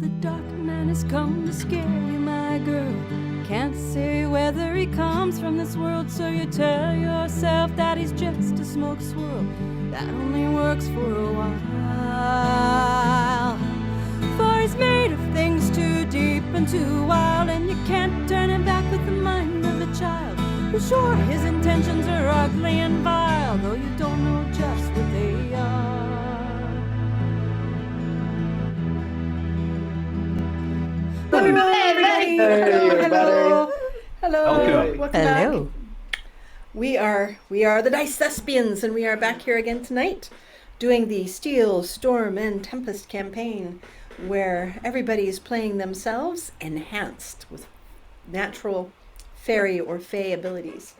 the dark man has come to scare you, my girl. Can't say whether he comes from this world, so you tell yourself that he's just a smoke swirl that only works for a while. For he's made of things too deep and too wild, and you can't turn him back with the mind of a child. Well, sure, his intentions are ugly and vile, though you don't know just what they are. Hello, everybody. Hello. Welcome back. We are the Diced Thespians, and we are back here again tonight, doing the Steel, Storm, and Tempest campaign, where everybody is playing themselves enhanced with natural fairy or fae abilities.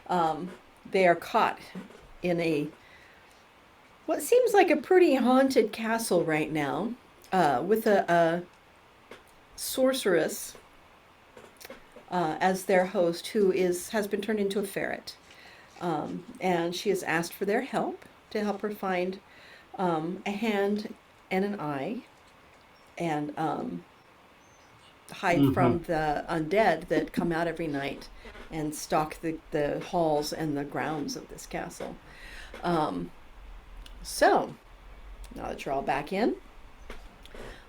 They are caught in what seems like a pretty haunted castle right now, with a sorceress as their host, who has been turned into a ferret, and she has asked for their help to help her find a hand and an eye, and hide from the undead that come out every night and stalk the halls and the grounds of this castle. So now that you're all back in,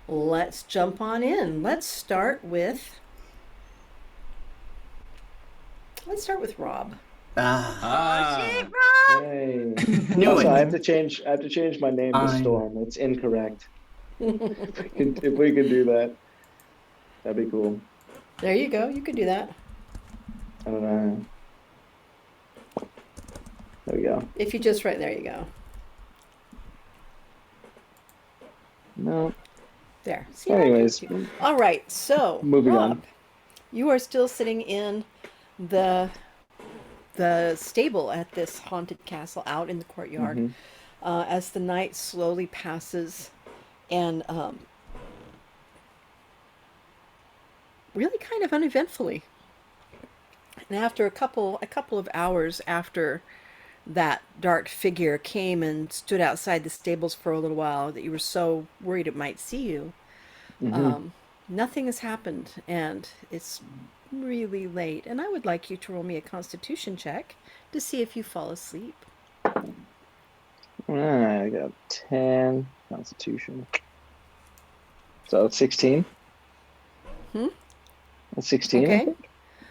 let's jump on in. Let's start with Rob. Shit, Rob! Hey. Knew it. I have to change my name to Storm. It's incorrect. If we could do that, that'd be cool. There you go. You could do that. I don't know. There we go. If you just right there, you go. No. There. See, Anyways, all right. So, moving Rob, on. you are still sitting in the stable at this haunted castle out in the courtyard, as the night slowly passes, and really kind of uneventfully. And after a couple of hours after that dark figure came and stood outside the stables for a little while that you were so worried it might see you, nothing has happened, and it's really late, and I would like you to roll me a Constitution check to see if you fall asleep. I got 10 Constitution. So it's 16. That's 16. Okay. I think.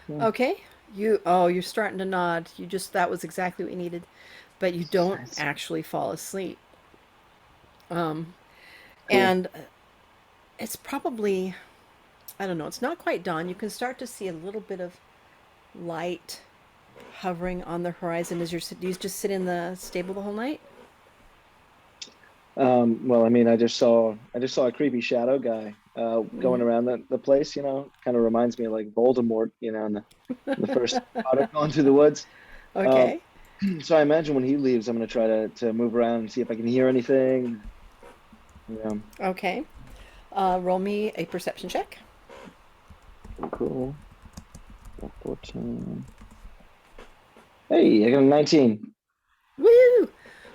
Yeah. Okay. You're starting to nod. That was exactly what you needed, but you don't actually fall asleep. Cool. And it's probably, I don't know, it's not quite dawn. You can start to see a little bit of light hovering on the horizon. Do you just sit in the stable the whole night? Well, I mean, I just saw a creepy shadow guy going around the place. Kind of reminds me of like Voldemort, in the first article into the woods. Okay. So I imagine when he leaves, I'm gonna try to move around and see if I can hear anything. Okay. Roll me a perception check. Cool. 14. Hey, I got a 19. Woo!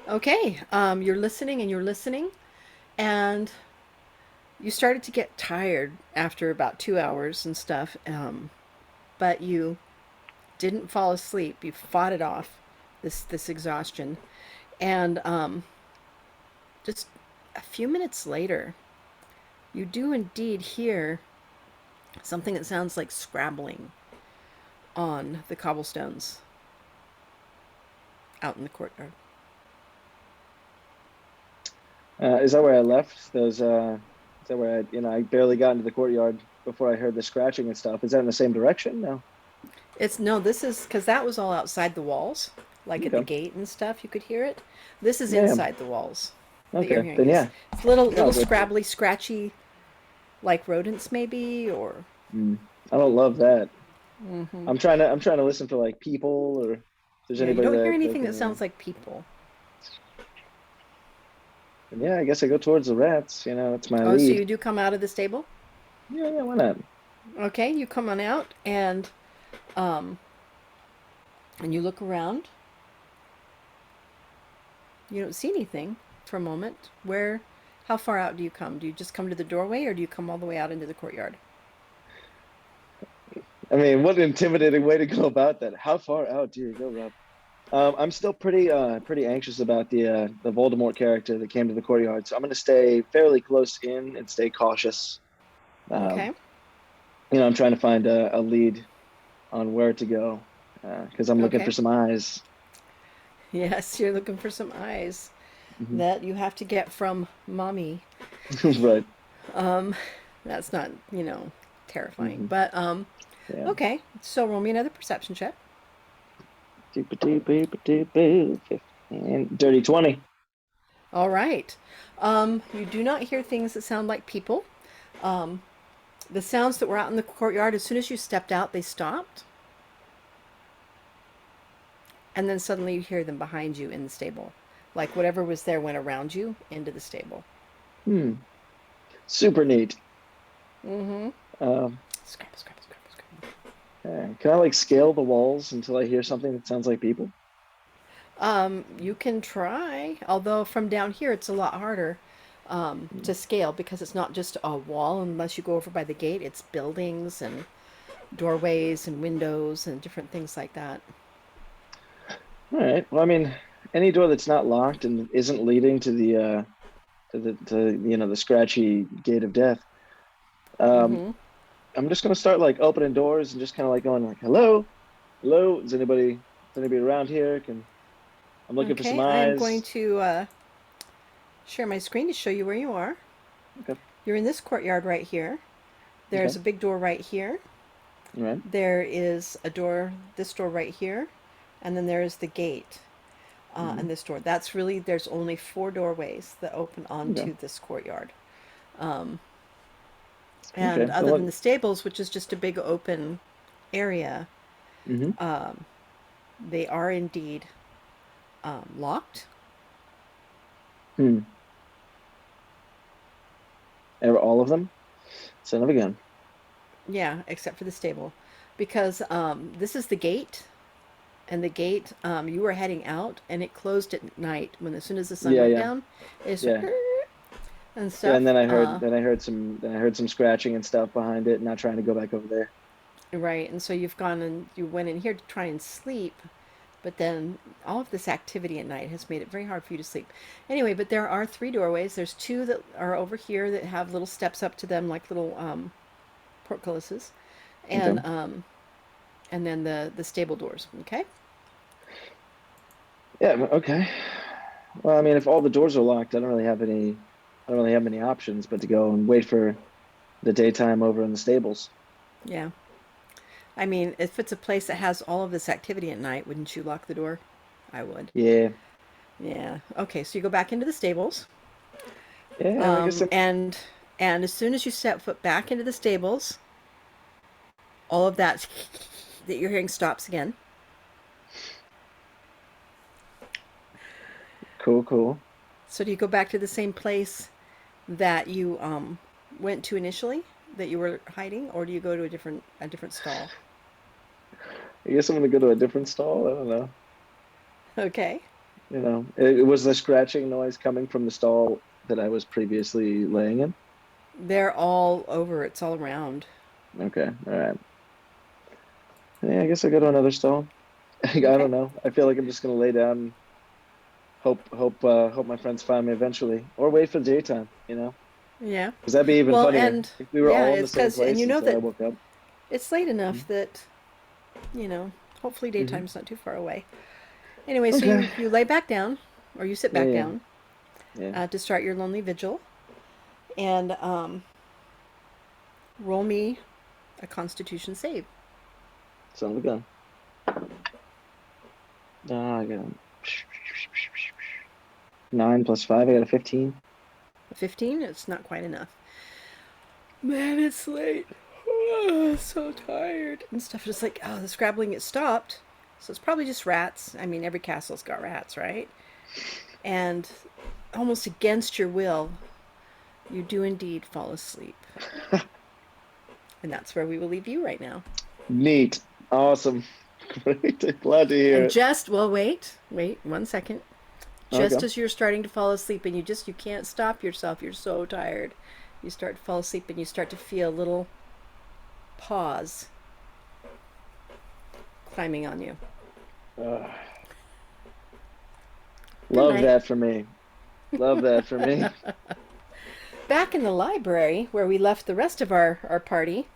Okay. You're listening, and you started to get tired after about 2 hours and stuff, but you didn't fall asleep. You fought it off, this exhaustion, and just a few minutes later, you do indeed hear something that sounds like scrabbling on the cobblestones out in the courtyard. Is that where I left? Is that where I barely got into the courtyard before I heard the scratching and stuff? Is that in the same direction? No. This is because that was all outside the walls, like at the gate and stuff. You could hear it. This is Yeah. inside the walls. that you're Okay, hearing. then yeah. It's little Yeah, but- scrabbly, scratchy, like rodents maybe, or. I don't love that. Mm-hmm. I'm trying to listen for like people, or if there's Yeah, you anybody don't hear that anything can, that sounds like people. Yeah, I guess I go towards the rats. That's my Oh, lead. so you do come out of the stable? Yeah, why not? Okay, you come on out and you look around. You don't see anything for a moment. Where How far out do you come? Do you just come to the doorway, or do you come all the way out into the courtyard? I mean, what an intimidating way to go about that. How far out do you go, Rob? I'm still pretty anxious about the Voldemort character that came to the courtyard, so I'm going to stay fairly close in and stay cautious. Um, Okay. I'm trying to find a lead on where to go because I'm looking for Okay. some eyes. Yes, you're looking for some eyes Hmm. that you have to get from mommy. Right. That's not, terrifying. Hmm. But Yeah. okay. So roll me another perception check. And dirty 20. All right. You do not hear things that sound like people. Um, the sounds that were out in the courtyard, as soon as you stepped out, they stopped. And then suddenly you hear them behind you in the stable. Like whatever was there went around you into the stable. Hmm. Super neat. Mm-hmm. Um, Scrap, scrap, scrap, scrap. can I like scale the walls until I hear something that sounds like people? You can try, although from down here it's a lot harder Hmm. to scale because it's not just a wall unless you go over by the gate. It's buildings and doorways and windows and different things like that. All right. Well, I mean, any door that's not locked and isn't leading to the scratchy gate of death. Um, Mm-hmm. I'm just gonna start like opening doors and just kind of like going like, "Hello, hello, is anybody around here? I'm looking for some Okay, I am going eyes." to share my screen to show you where you are. Okay. You're in this courtyard right here. There's Okay. a big door right here. All right. There is a door, this door right here, and then there is the gate Hmm. and this door. That's really, there's only four doorways that open Okay. onto this courtyard. Um, Okay. and other Well, than the stables, which is just a big open area, mm-hmm. they are indeed locked. Hmm. All of them? Son of a gun. Yeah, except for the stable. Because this is the gate, and the gate, you were heading out, and it closed at night when as soon as the sun Yeah. went Yeah. down, it just Yeah. and Yeah. And stuff. then I heard some scratching and stuff behind it. Not trying to go back over there. Right, and so you've gone and you went in here to try and sleep, but then all of this activity at night has made it very hard for you to sleep. Anyway, but there are three doorways. There's two that are over here that have little steps up to them, like little portcullises, Okay. and then the stable doors. Okay. Yeah. Okay. Well, I mean, if all the doors are locked, I don't really have many options but to go and wait for the daytime over in the stables. Yeah. I mean, if it's a place that has all of this activity at night, wouldn't you lock the door? I would. Yeah. Yeah. Okay, so you go back into the stables, Yeah. I guess. and as soon as you set foot back into the stables, all of that that you're hearing stops again. Cool. Cool. So do you go back to the same place that you went to initially, that you were hiding, or do you go to a different stall? I guess I'm gonna go to a different stall. I don't know. Okay. It was the scratching noise coming from the stall that I was previously laying in. They're all over. It's all around. Okay. All right. Yeah. I guess I'll go to another stall. I Okay. don't know. I feel like I'm just gonna lay down, and hope my friends find me eventually, or wait for the daytime. Yeah. Because that'd be even Well, funnier and if we were yeah, all in the it's same because, and place you know until I that woke up. it's late enough Mhm. that, hopefully Mhm. daytime's not too far away. Anyway, so Okay. you lay back down, or you sit Yeah. back Yeah. down Yeah. to start your lonely vigil, and roll me a Constitution save. Son of a gun. I got 9 + 5. I got a 15. A 15? It's not quite enough. Man, it's late. So tired and stuff. Just like, oh, the scrabbling it stopped. So it's probably just rats. I mean, every castle's got rats, right? And almost against your will, you do indeed fall asleep. And that's where we will leave you right now. Neat. Awesome. Great. Glad to hear And it. just, well, wait, 1 second. Just Okay. as you're starting to fall asleep and you can't stop yourself. You're so tired. You start to fall asleep and you start to feel little paws climbing on you. Ugh. Good Love night. that for me. Love that for me. Back in the library where we left the rest of our party.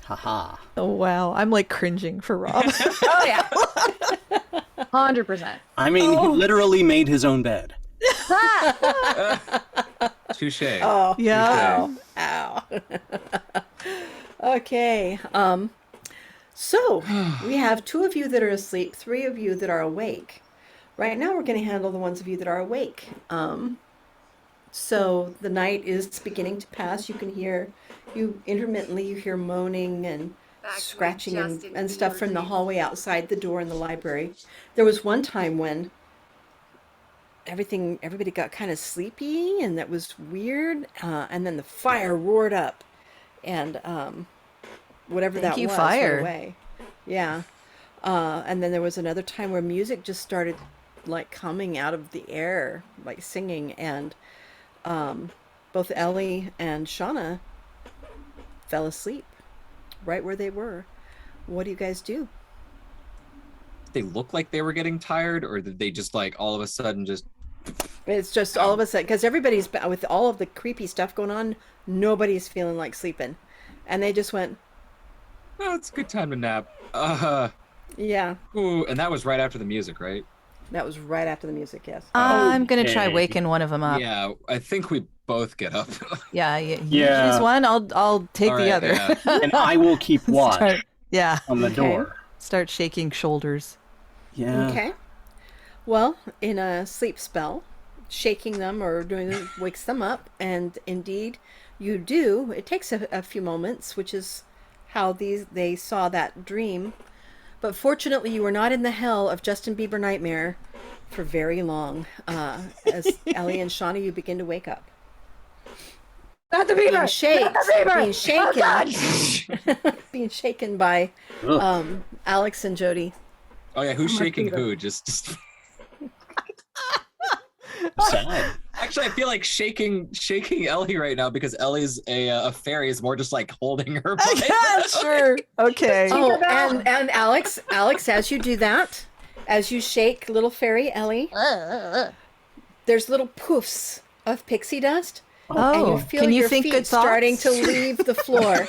Haha. Oh wow, I'm like cringing for Rob. Oh yeah. 100%. I mean, he literally made his own bed. Touche. Oh, Yeah. ow. Okay. So we have 2 of you that are asleep, 3 of you that are awake. Right now, we're going to handle the ones of you that are awake. So the night is beginning to pass. You can hear, you hear moaning and scratching and stuff from the hallway outside the door in the library. There was one time when everybody got kind of sleepy, and that was weird. And then the fire roared up, and whatever Thank that you, was fire. went away. Yeah. And then there was another time where music just started like coming out of the air, like singing, and both Ellie and Shauna fell asleep right where they were. What do you guys do? They look like they were getting tired, or did they just like all of a sudden just? It's just all of a sudden, because everybody's with all of the creepy stuff going on, nobody's feeling like sleeping, and they just went, Oh, it's a good time to nap. yeah. Ooh, and that was right after the music, right? That was right after the music. Yes. I'm gonna try Okay. waking one of them up. Yeah, I think we both get up. Yeah, you Yeah. choose one. I'll take All the right, other. yeah. And I will keep watch Start, yeah, on the Okay. door. start shaking shoulders. Yeah. Okay. Well, in a sleep spell, shaking them or doing it wakes them up, and indeed, you do. It takes a few moments, which is how they saw that dream. But fortunately, you were not in the hell of Justin Bieber nightmare for very long. As Ellie and Shauna, you begin to wake up. Not the Being beaver. shaken, Not the beaver. being shaken, Oh God. being shaken by Ugh. Alex and Jody. Oh yeah, who's shaking fever. who? Just Sad. actually, I feel like shaking Ellie right now because Ellie's a fairy is more just like holding her. By Yeah, sure. Okay. Oh, and Alex, as you do that, as you shake little fairy Ellie, there's little poofs of pixie dust, and you Oh, feel can you your think feet good thoughts? starting to leave the floor.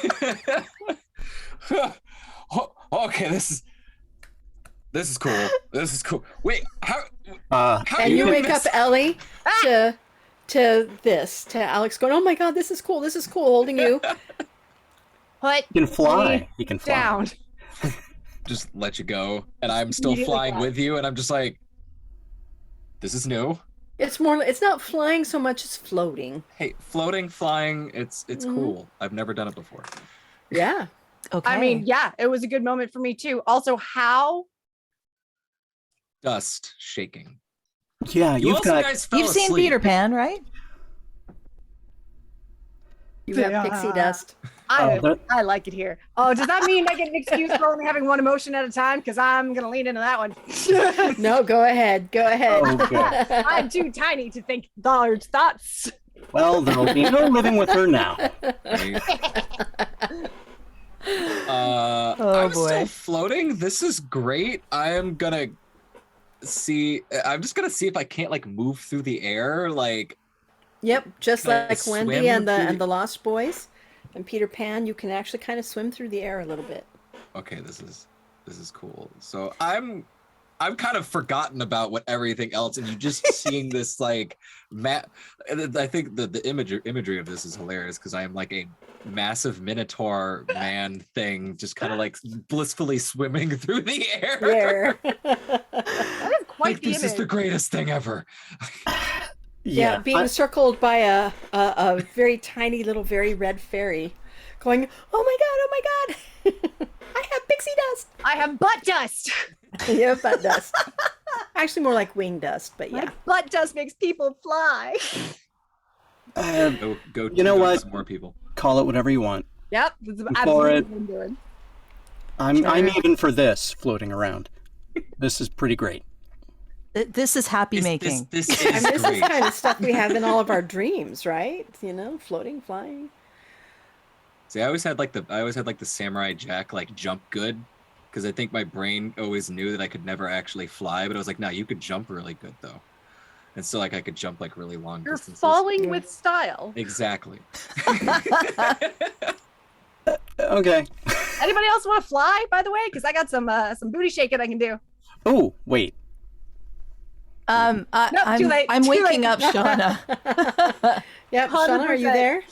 Okay, this is cool. This is cool. Wait, how And you do wake this? up Ellie to Alex going, "Oh my God, this is cool! This is cool!" Holding you. Put He can fly. me He can fly. down. Just let you go, and I'm still Immediately flying down. with you, and I'm just like, this is new. It's more. It's not flying so much as floating. Hey, floating, flying, it's cool. I've never done it before. Yeah. Okay. I mean, yeah, it was a good moment for me too. Also, how Dust shaking. Yeah, You you've also got. guys fell you've seen asleep. Peter Pan, right? You have pixie dust. I that- I like it here. Oh, does that mean I get an excuse for only having one emotion at a time? Because I'm gonna lean into that one. No, go ahead. Go ahead. Oh, good. I'm too tiny to think large thoughts. Well, there'll be no living with her now. I'm boy. still floating. This is great. I'm just gonna see if I can't like move through the air. Like, Yep, just Can I like Wendy swim and through the Lost Boys and Peter Pan, you can actually kind of swim through the air a little bit. okay, this is cool. So I'm kind of forgotten about what everything else, and you just seeing this like map. I think the imagery of this is hilarious because I am like a massive minotaur man thing, just kind of like blissfully swimming through the air. There. That is quite Like, the this is the image. greatest thing ever. Yeah, being I- circled by a very tiny little very red fairy going, oh my god, I have pixie dust. I have butt dust. Yeah, butt dust. Actually more like wing dust, but My yeah. butt dust makes people fly. Go You know what? some more people. Call it whatever you want. Yep, that's For absolutely it. what I'm doing. I'm Sure. even for this floating around. This is pretty great. This is happy making. This And is this is great. kind of stuff we have in all of our dreams, right? You know, floating, flying. See, I always had like the Samurai Jack like jump good, because I think my brain always knew that I could never actually fly, but I was like, nah, you could jump really good though, and so like I could jump like really long You're distances. falling with style. Exactly. Okay. Anybody else want to fly, by the way? Because I got some booty shaking I can do. Oh, wait. Nope, I'm, too late, I'm too waking late. up, Shauna. Yep, Shauna, are you 100%. there?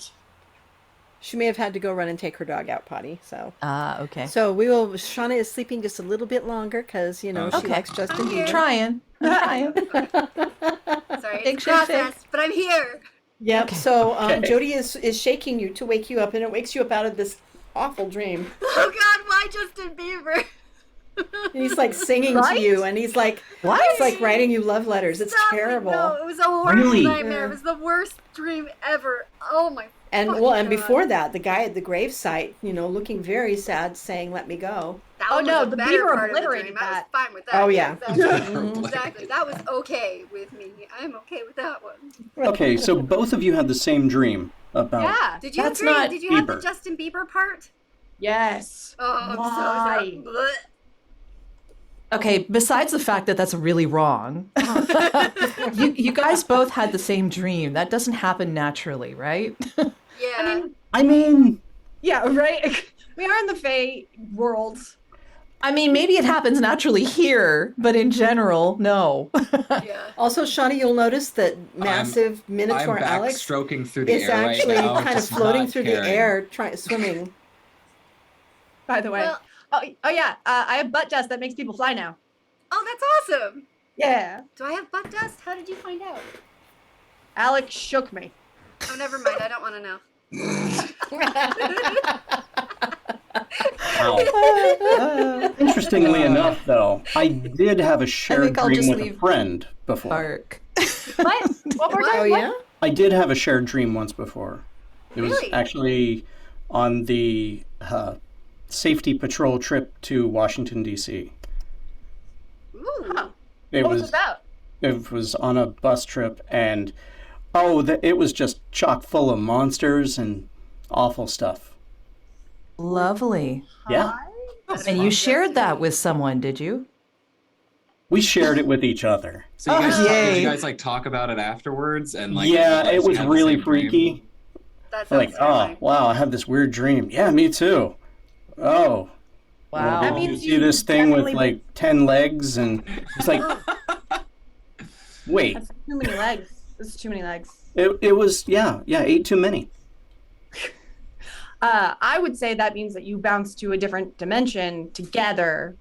She may have had to go run and take her dog out potty. So, Okay. so we will. Shauna is sleeping just a little bit longer because you know Oh, she okay. likes Justin I'm here. Bieber. Trying. I'm trying. Sorry, Big it's a shake, shake. process, but I'm here. Yep. Okay. So Okay. Jody is shaking you to wake you up, and it wakes you up out of this awful dream. Oh God, why Justin Bieber? And he's like singing Right? to you, and he's like, What? It's like writing you love letters. It's Stop it. terrible. No, it was a horrible Really? nightmare. Yeah. It was the worst dream ever. Oh my. And fucking well, and God. before that, the guy at the gravesite, you know, looking very sad, saying, "Let me go." That Oh, one no, was the better Bieber part of the obliterated dream. I was that. fine with that. Oh, yeah. Exactly. Exactly. That was okay with me. I'm okay with that one. Okay, so both of you had the same dream about. Yeah. Did you That's agree? not Did you have the Bieber. Justin Bieber part? Yes. Oh, I'm Why? so sad. Okay, besides the fact that that's really wrong, you guys both had the same dream. That doesn't happen naturally, right? Yeah. I mean, Yeah, right? We are in the Fae world. I mean, maybe it happens naturally here, but in general, no. Yeah. Also, Shawnee, you'll notice that massive I'm Minotaur Alex backstroking through the is air actually right now, kind of just floating not through caring. the air, swimming. By the way. Well, oh yeah. I have butt dust that makes people fly now. oh, that's awesome. Yeah. Do I have butt dust? How did you find out? Alex shook me. Oh, never mind. I don't want to know. wow. Interestingly enough, though, I did have a shared think I'll dream just with a leave friend before. Park. What? One more time? Oh What? yeah. I did have a shared dream once before. It was Really? actually on the safety patrol trip to Washington, D.C. Ooh. Huh. It What was was it about? it was on a bus trip, and it was just chock full of monsters and awful stuff. Lovely. Yeah, And you shared that with someone, did you? we shared it with each other. So you guys, Oh, did yay. you guys like talk about it afterwards and like? Yeah, realize it you was had the really same dream? freaky. That Like, sounds oh terrifying. wow, I had this weird dream. Yeah, me too. Oh, Wow. Did That you means see you this thing with definitely- like 10 legs, and it's like, wait, That's too many legs. That's too many legs. it was yeah, ate too many. I would say that means that you bounce to a different dimension together.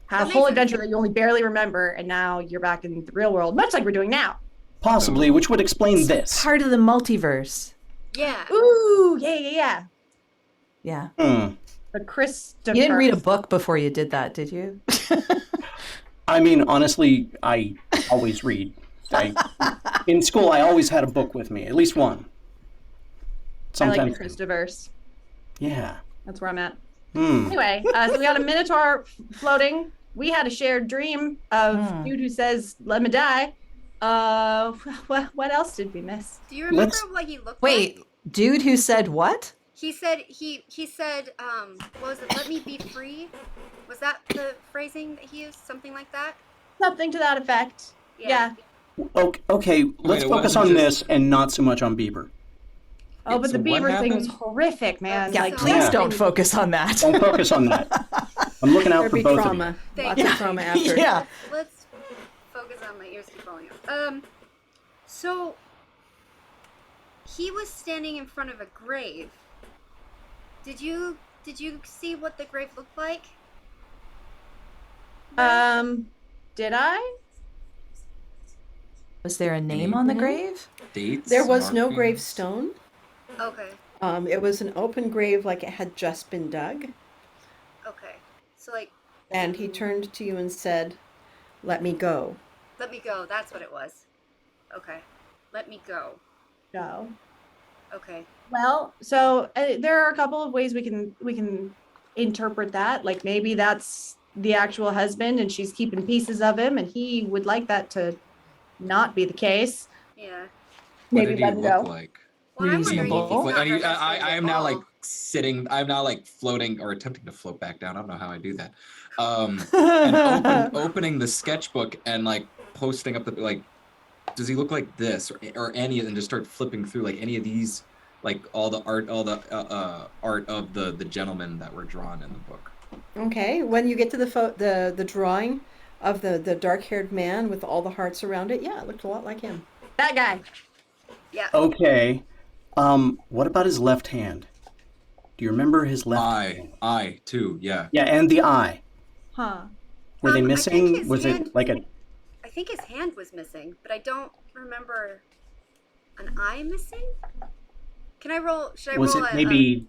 Have a That whole makes adventure that you only barely remember, and now you're back in the real world, much like we're doing now. Possibly, which would explain this. Part of the multiverse. Yeah. Ooh, yeah. Yeah. Hmm. The Chris. You didn't read a book before you did that, did you? I mean, honestly, I always read. In school, I always had a book with me, at least one. I like Sometimes, the Christoverse. yeah. That's where I'm at. Hmm. Anyway, so we got a Minotaur floating. We had a shared dream of dude who says, "Let me die." What else did we miss? Do you remember Let's- what he looked Wait, like? dude who said what? He said what was it? Let me be free. Was that the phrasing that he used? Something like that. Something to that effect. Yeah. Okay, let's it focus wasn't on just- this and not so much on Bieber. Oh, but So the what beaver thing was happened? horrific, man. Yeah, Like, please yeah. don't focus on that. Don't focus on that. I'm looking out There'd for be both trauma. Thank Lots you. of trauma after. Yeah. Let's focus on my ears keep falling out. So he was standing in front of a grave. Did you see what the grave looked like? Did I? Was there a name on the grave? Dates. There was no markings? gravestone. Okay. It was an open grave, like it had just been dug. Okay. So like, And he turned to you and said, "Let me go." let me go. That's what it was. Okay. Let me go. No. Okay. Well, so there are a couple of ways we can interpret that. Like maybe that's the actual husband and she's keeping pieces of him, and he would like that to not be the case. Yeah. What Maybe did he let him look go. like? Well, I'm wondering if he's Reasonable. not And her you, husband I at am now like all. sitting. I'm now like floating or attempting to float back down. I don't know how I do that. And opening the sketchbook and like posting up the like. Does he look like this or any? And just start flipping through like any of these, like all the art of the gentlemen that were drawn in the book. Okay, when you get to the drawing of the dark-haired man with all the hearts around it, yeah, it looked a lot like him. That guy. Yeah. Okay. What about his left hand? Do you remember his left hand? I too. Yeah. Yeah, and the eye. Huh. Were they I think missing? his Was hand- it like a? I think his hand was missing, but I don't remember an eye missing. Can I roll? Should I Was roll it a? maybe?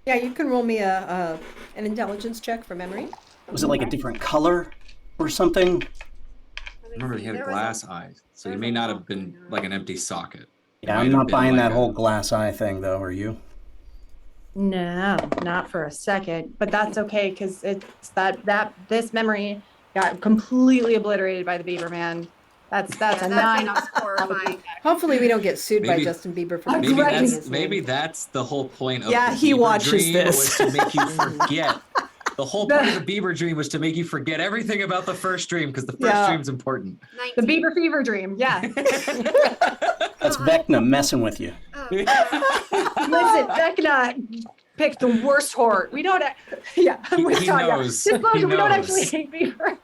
Yeah, you can roll me an intelligence check for memory. Was it like a different color or something? Remember, he had a glass eye, so he may not have been like an empty socket. It Yeah, might I'm have not been buying like that a- whole glass eye thing, though. Are you? No, not for a second. But that's okay because it's that this memory got completely obliterated by the Beaver Man. That's a That's nine. enough horrifying. Hopefully, we don't get sued by Maybe- Justin Bieber for Maybe mentioning that's- his Maybe name. that's the whole point of Yeah, the he Bieber watches dream this. was to make you forget. The whole point of the Bieber dream was to make you forget everything about the first dream because the first Yeah. dream's important. 19. The Beaver Fever Dream. Yeah. That's Vecna messing with you. Oh, Listen, Vecna picked the worst horror. We don't. Yeah, He yeah. knows. Disclosure, He we don't knows. actually hate Beaver.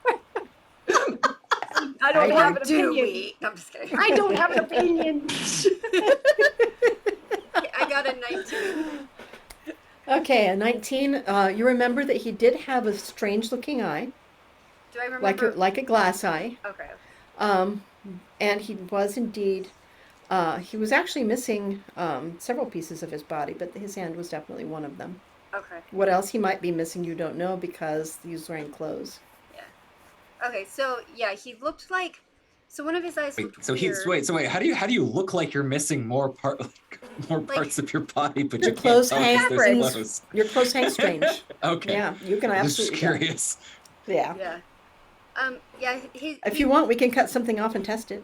I don't I have an do opinion. we? I'm just kidding. I don't have an opinion. I got a 19. Okay, a 19. You remember that he did have a strange-looking eye, Do I remember? like a glass eye. Okay. And he was indeed, he was actually missing several pieces of his body, but his hand was definitely one of them. Okay. What else he might be missing, you don't know because he was wearing clothes. Okay. So yeah, he looked like. So one of his eyes Wait, looked so weird. he's wait. How do you look like you're missing more parts of your body, but Your you can't clothes tell hang because they're strange. clothes? Your clothes hang strange. Okay. Yeah, you can Just absolutely. curious. Yeah. Yeah. Yeah. If you want, we can cut something off and test it.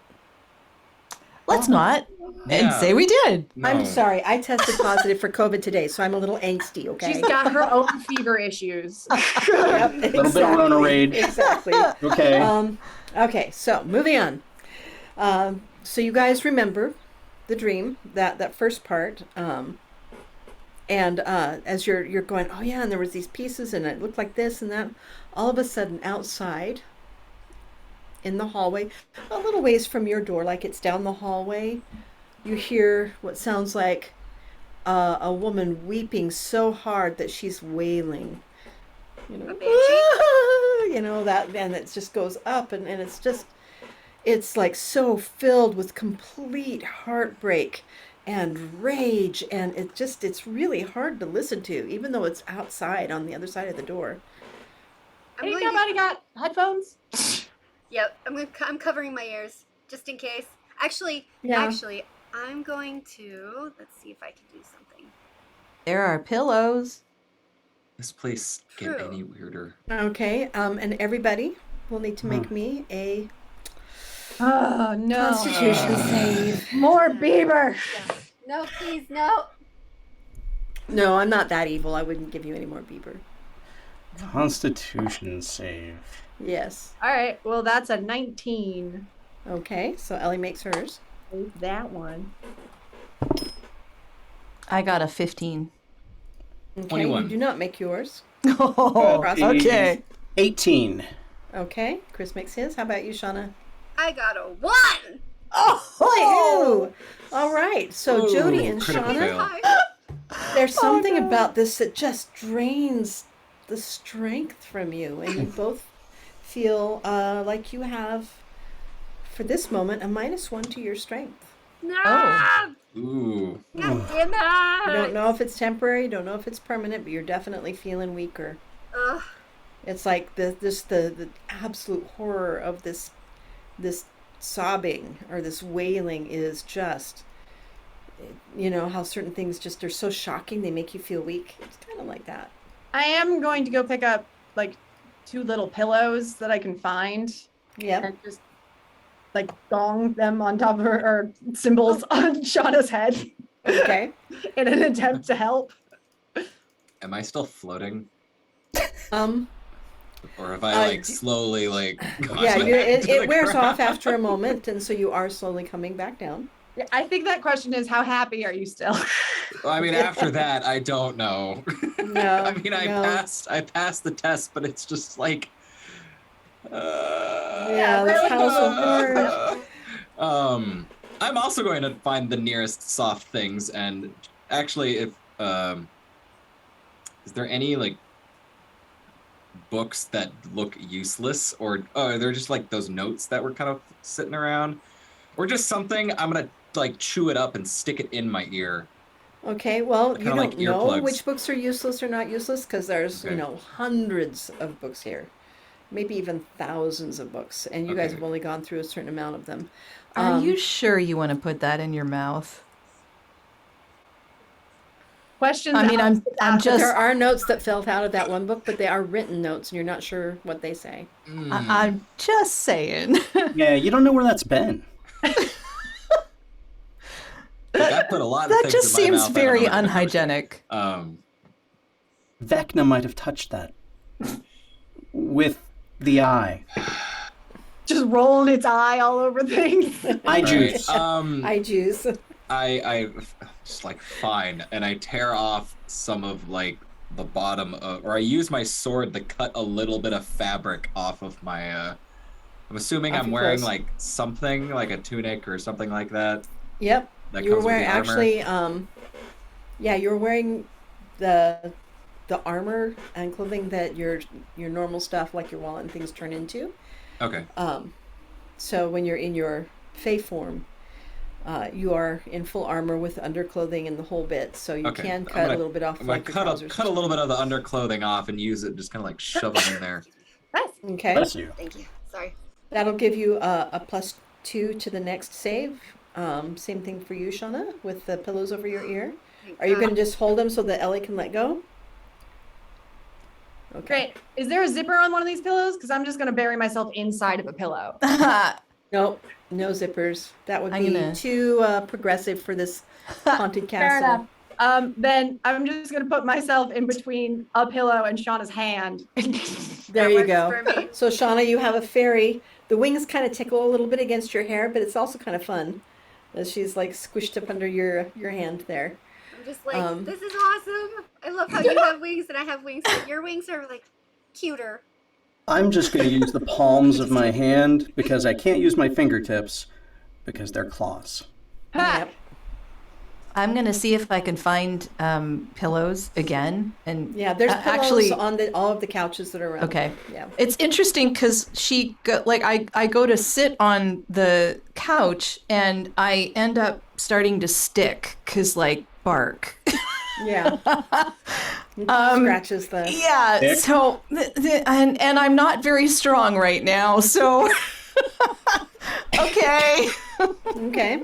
Let's not. And Yeah. say we did. I'm No. sorry, I tested positive for COVID today, so I'm a little angsty. Okay. She's got her own fever issues. Yep, Little bit of Ronarade. Exactly. Okay. Okay, so moving on. So you guys remember the dream, that first part, and as you're going, oh yeah, and there was these pieces, and it looked like this and that. All of a sudden, outside, in the hallway, a little ways from your door, like it's down the hallway, you hear what sounds like a woman weeping so hard that she's wailing. You know, A banshee? you know that, and it just goes up, and it's like so filled with complete heartbreak and rage, and it's really hard to listen to, even though it's outside on the other side of the door. I'm Ain't going nobody got headphones? Yep. I'm covering my ears just in case. Actually, Yeah. I'm going to. Let's see if I can do something. There are pillows. This place get True. any weirder? Okay, and everybody will need to make me a Oh no. Constitution save. More Beaver. No, please, no. No, I'm not that evil. I wouldn't give you any more Bieber. Constitution save. Yes. All right. Well, that's a 19. Okay, so Ellie makes hers. Save that one. I got a 15. Okay, 21. you do not make yours. Oh, That okay. 18. Okay, Chris makes his. How about you, Shauna? I got a 1. Oh! All right, so Ooh, Jody and critical Shauna, fail. there's something about this that just drains the strength from you, and you both feel like you have, for this moment, a -1 to your strength. No. Oh. Ooh. God damn it. You don't know if it's temporary, don't know if it's permanent, but you're definitely feeling weaker. Ugh. It's like the absolute horror of this sobbing or this wailing is just, you know, how certain things just are so shocking they make you feel weak. It's kind of like that. I am going to go pick up like 2 little pillows that I can find Yep. and just like gong them on top of her, or symbols on Shauna's head Okay. in an attempt to help. Am I still floating? Um, Or have I like d- slowly like gone yeah, back it, to it the wears off ground? after a moment, and so you are slowly coming back down. Yeah, I think that question is, how happy are you still? I mean, after that, I don't know. No, I mean, I no. passed the test, but it's just like, Yeah, that's how it's so hard. I'm also going to find the nearest soft things, and actually, if is there any like books that look useless, or are there just like those notes that were kind of sitting around, or just something? I'm gonna like chew it up and stick it in my ear. Okay, well, you Kinda like don't know earplugs. which books are useless or not useless because there's, Okay. hundreds of books here, maybe even thousands of books, and you guys Okay. have only gone through a certain amount of them. Are you sure you want to put that in your mouth? Questions. I mean, I'm But just there are notes that fell out of that one book, but they are written notes, and you're not sure what they say. I'm just saying. Yeah, you don't know where that's been. Look, I put a lot of That things just in my seems mouth. I don't know very what they're doing. unhygienic. Vecna might have touched that with the eye. Just rolling its eye all over things. Eye Right, juice. I juice. I just like fine, and I tear off some of like the bottom of, or I use my sword to cut a little bit of fabric off of my. I'm assuming Off I'm your wearing clothes. like something like a tunic or something like that. Yep. That You were comes with wearing the armor. actually, yeah, you were wearing the armor and clothing that your normal stuff, like your wallet and things, turn into. Okay. So when you're in your Fey form, you are in full armor with underclothing and the whole bit. So you Okay. can I'm cut gonna- a little bit off, I'm gonna like your cut trousers. a little bit of the underclothing off and use it, just kind of like shove it in there. Nice. Okay. Bless you. Thank you. Sorry. That'll give you a +2 to the next save. Same thing for you, Shauna, with the pillows over your ear. Are you going to just hold them so that Ellie can let go? Okay. Great. Is there a zipper on one of these pillows? Because I'm just going to bury myself inside of a pillow. Nope, no zippers. That would I'm be gonna- too progressive for this haunted Fair castle. enough. Then I'm just going to put myself in between a pillow and Shauna's hand. There That you works go. for me. So Shauna, you have a fairy. The wings kind of tickle a little bit against your hair, but it's also kind of fun as she's like squished up under your hand there. I'm just like, Um, this is awesome. I love how you have wings and I have wings, but your wings are like cuter. I'm just going to use the palms of my hand because I can't use my fingertips because they're claws. Ha! Yep. I'm gonna see if I can find pillows again. And Yeah, there's pillows actually, on all of the couches that are around. okay. Yeah. It's interesting because I go to sit on the couch and I end up starting to stick because like bark. Yeah. Scratches the. Yeah. Stick? So and I'm not very strong right now. So okay. Okay.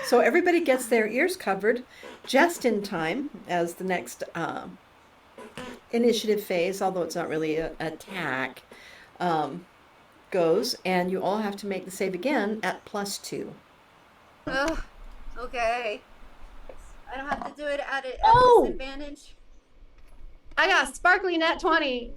So everybody gets their ears covered just in time as the next initiative phase, although it's not really an attack, goes, and you all have to make the save again at +2. Ugh. Okay. I don't have to do it at a disadvantage. I got sparkly net 20.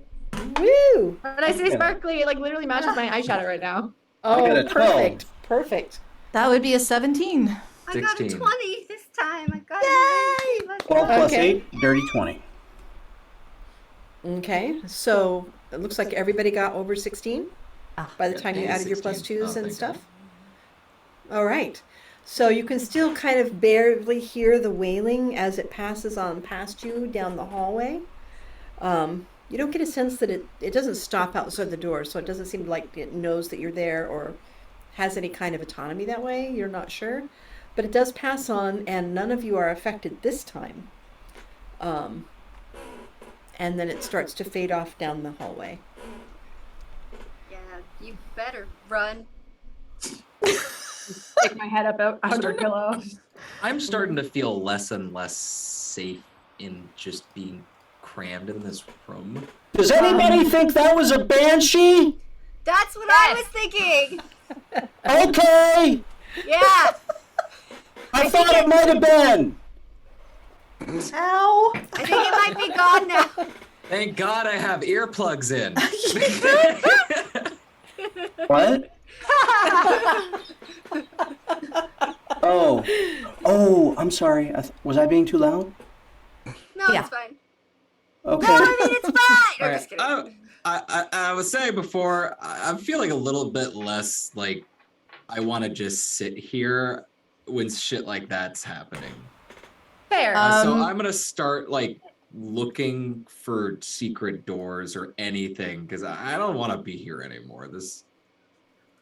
Woo! When I say sparkly, it like literally matches my eyeshadow right now. got Oh, a 12. perfect. Perfect. That would be a 17. I got a 16. 20 this time. I got it. Let's 12 go. plus Okay. 8, dirty 20. Okay, so it looks like everybody got over 16 by the Yeah, time you yeah, added your 16. +2s Oh, and thank stuff. All right. So you can still kind of barely hear the wailing as it passes on past you down the hallway. You don't get a sense that it doesn't stop outside the door, so it doesn't seem like it knows that you're there or has any kind of autonomy that way. You're not sure. But it does pass on, and none of you are affected this time. And then it starts to fade off down the hallway. Yeah, you better run. Stick my head up out of the pillow. I'm starting to feel less and less safe in just being crammed in this room. Does anybody think that was a banshee? That's what I was thinking. Okay. Yeah. I thought it might have been. Ow! I think it might be gone now. Thank God I have earplugs in. What? Oh, I'm sorry. Was I being too loud? No, Yeah. it's fine. Okay. No, I mean it's fine. I'm All just right. kidding. I was saying before, I'm feeling a little bit less like I want to just sit here when shit like that's happening. Fair. So I'm gonna start like looking for secret doors or anything because I don't want to be here anymore.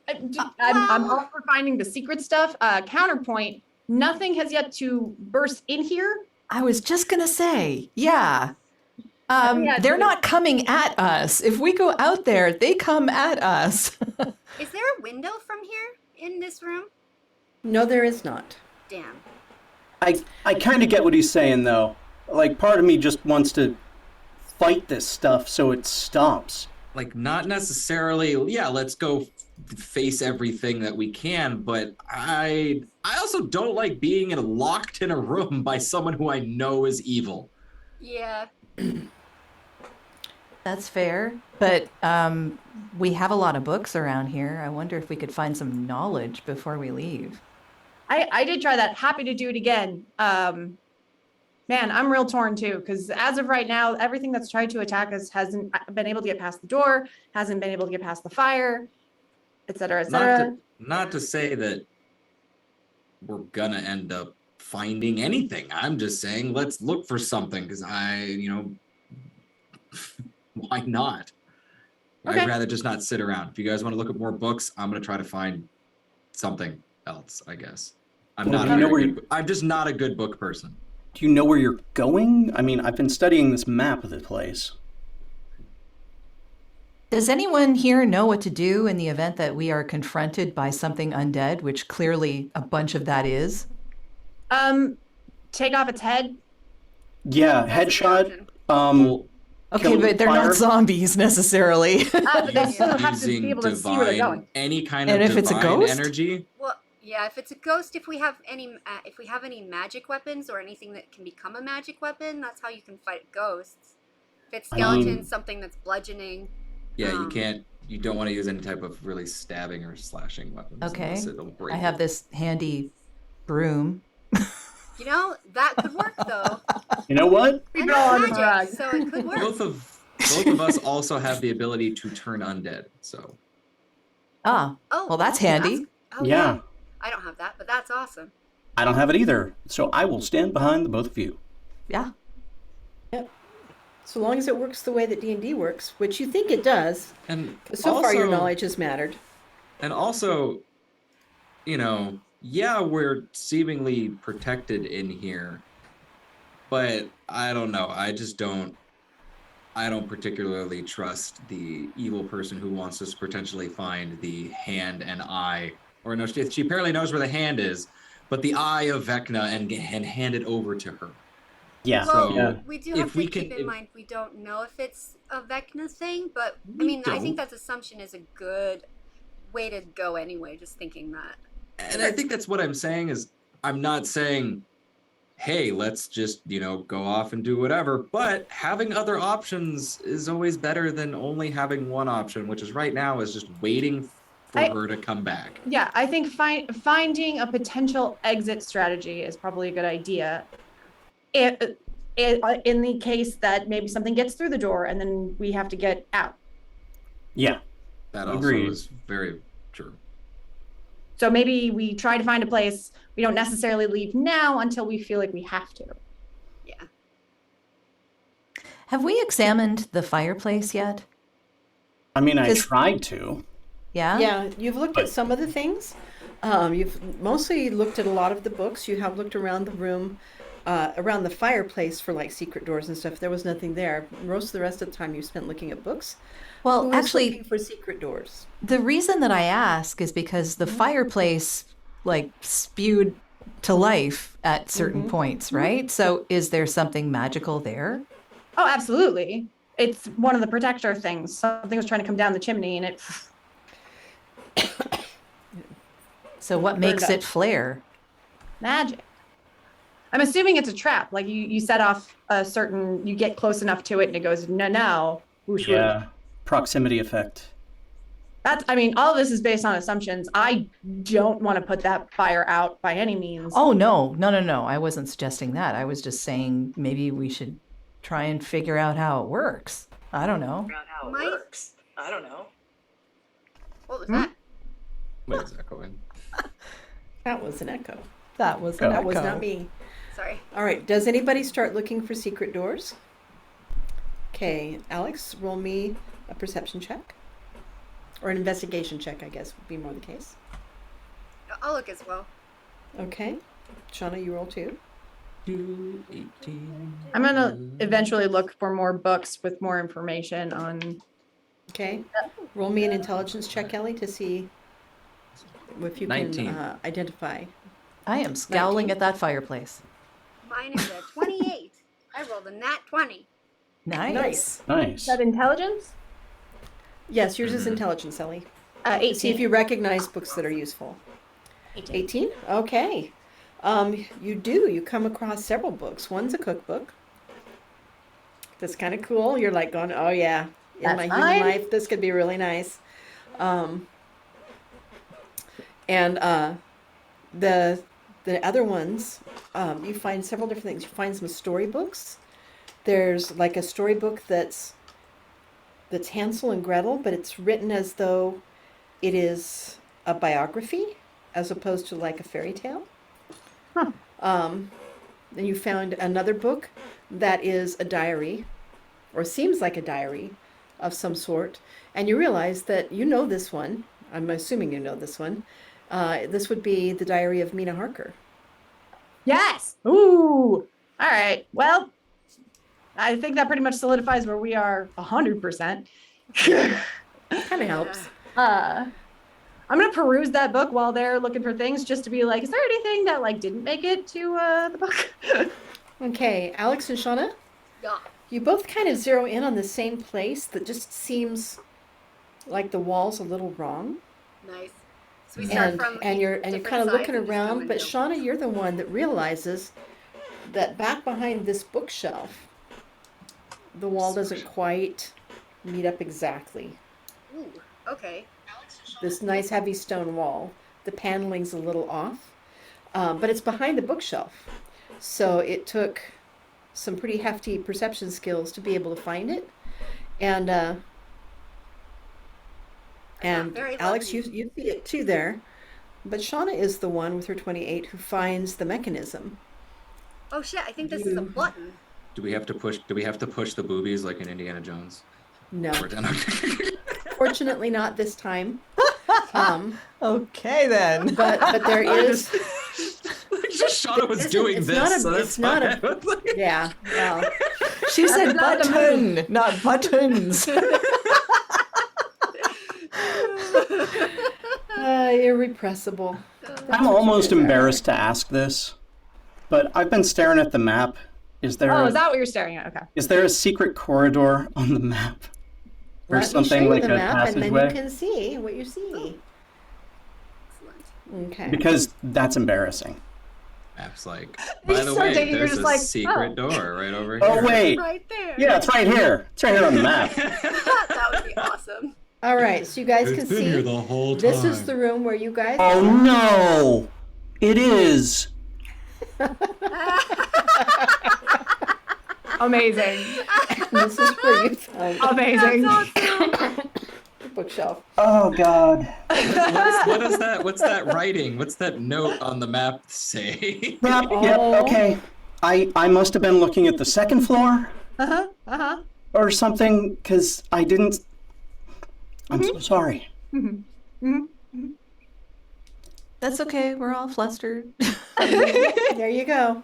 I'm all for finding the secret stuff. Counterpoint, nothing has yet to burst in here. I was just gonna say, yeah. Yeah, They're not coming at us. If we go out there, they come at us. Is there a window from here in this room? No, there is not. Damn. I kind of get what he's saying, though. Like, part of me just wants to fight this stuff so it stops. Like not necessarily, yeah, let's go face everything that we can, but I also don't like being locked in a room by someone who I know is evil. Yeah. That's fair. But we have a lot of books around here. I wonder if we could find some knowledge before we leave. I did try that. Happy to do it again. Man, I'm real torn too, because as of right now, everything that's tried to attack us hasn't been able to get past the door, hasn't been able to get past the fire, et cetera, et cetera. Not to say that we're gonna end up finding anything. I'm just saying let's look for something because why not? Okay. I'd rather just not sit around. If you guys want to look at more books, I'm gonna try to find something else, I guess. I'm just not a good book person. Do you know where you're going? I mean, I've been studying this map of the place. Does anyone here know what to do in the event that we are confronted by something undead, which clearly a bunch of that is? Take off its head. Yeah, That's a good headshot. option. Okay, Kill but they're fire. not zombies necessarily. But they still have to be Using able to see where they're going. divine, any kind And of if it's a divine ghost? energy. Well, yeah. If it's a ghost, if we have any magic weapons or anything that can become a magic weapon, that's how you can fight ghosts. If it's skeletons, something that's bludgeoning. Yeah, you don't want to use any type of really stabbing or slashing weapons. Okay. Unless it'll break I have this handy broom. You know that could work though. You know what? And go on it's the magic, rug. so it could work. Both of us also have the ability to turn undead. So Ah, Oh, well, that's okay, handy. Oh, Yeah. I don't have that, but that's awesome. I don't have it either, so I will stand behind the both of you. Yeah. Yep. So long as it works the way that D&D works, which you think it does. and So far, your also- knowledge has mattered. And also, yeah, we're seemingly protected in here, but I don't know. I don't particularly trust the evil person who wants us to potentially find the hand and eye. Or no, she apparently knows where the hand is, but the eye of Vecna and hand it over to her. Yeah. Well, yeah. we do if have to we keep can- in mind we don't know if it's a Vecna thing, but I We mean, I don't. think that assumption is a good way to go anyway, just thinking that. And I think that's what I'm saying is I'm not saying, hey, let's just, go off and do whatever. But having other options is always better than only having one option, which is right now is just waiting for her to come back. Yeah, I think finding a potential exit strategy is probably a good idea. In the case that maybe something gets through the door and then we have to get out. Yeah. That also Agreed. is very true. So maybe we try to find a place. We don't necessarily leave now until we feel like we have to. Yeah. Have we examined the fireplace yet? I mean, I 'Cause- tried to. Yeah? Yeah, you've looked at some of the things. You've mostly looked at a lot of the books. You have looked around the room, around the fireplace for like secret doors and stuff. There was nothing there. Most of the rest of the time you spent looking at books. Who Well, was actually, looking for secret doors. the reason that I ask is because the fireplace like spewed to life at certain points, right? So is there something magical there? Oh, absolutely. It's one of the protector things. Something was trying to come down the chimney and it So what makes up. it flare? magic. I'm assuming it's a trap. Like you set off a certain, you get close enough to it and it goes, no, whoosh, whoosh. Yeah, proximity effect. I mean, all of this is based on assumptions. I don't want to put that fire out by any means. Oh, no. I wasn't suggesting that. I was just saying maybe we should try and figure out how it works. I don't know. What was that? What is echoing? That was an echo. That was That That was not me. Sorry. All right. Does anybody start looking for secret doors? Okay, Alex, roll me a perception check. Or an investigation check, I guess, would be more the case. I'll look as well. Okay. Shauna, you roll too. 218. I'm going to eventually look for more books with more information on. Okay. Roll me an intelligence check, Kelly, to see if you 19. can identify. I am scowling 19. at that fireplace. Mine is a 28. I rolled a nat 20. Nice. Nice. Is that intelligence? Yes, yours is intelligence, Ellie. 18. See if you recognize books that are useful. 18? Okay. You do. You come across several books. One's a cookbook. That's kind of cool. You're like going, oh yeah, in That's my human fine. life, this could be really nice. And the other ones, you find several different things. You find some storybooks. There's like a storybook that's Hansel and Gretel, but it's written as though it is a biography as opposed to like a fairy tale. Huh. Then you found another book that is a diary, or seems like a diary of some sort, and you realize that you know this one. I'm assuming you know this one. This would be the diary of Mina Harker. Yes. Ooh. All right. Well, I think that pretty much solidifies where we are 100%. Kind of helps. I'm gonna peruse that book while they're looking for things, just to be like, is there anything that like didn't make it to the book? Okay, Alex and Shauna, Yeah. you both kind of zero in on the same place that just seems like the wall's a little wrong. Nice. So we start And from you're different kind of sides looking and just go around, but into- Shauna, you're the one that realizes that back behind this bookshelf, the wall doesn't quite meet up exactly. Ooh. Okay. This nice heavy stone wall, the paneling's a little off, but it's behind the bookshelf. So it took some pretty hefty perception skills to be able to find it. And very Alex, lucky. you see it too there. But Shauna is the one with her 28 who finds the mechanism. Oh shit! I think this is a button. Do we have to push the boobies like in Indiana Jones? No, Or down- fortunately not this time. Okay, then. But there is, Just Shauna was It's doing it's this, not a- so that's it's not a- fine. yeah, well, She said not the button, not buttons. irrepressible. I'm almost embarrassed to ask this, but I've been staring at the map. Is there Oh, is that what you're staring at? Okay. is there a secret corridor on the map? Or Let me show something you like the a map, and then you passageway? can see what you see. Excellent. Okay. Because that's embarrassing. Map's like, You're by the so way, digging, you're there's just a like, secret oh. door right over here. Oh wait, Right there. yeah, it's right here. It's right here on the map. That would be awesome. All right, so you guys can It's been see. here the whole time. This is the room where you guys. Oh no, it is. Amazing. This is where you found Amazing. the bookshelf. Oh god. What is that? What's that writing? What's that note on the map say? Yep. Oh. Okay. I must have been looking at the second floor Uh-huh. Uh-huh. or something because I didn't. I'm so sorry. That's okay. We're all flustered. There you go.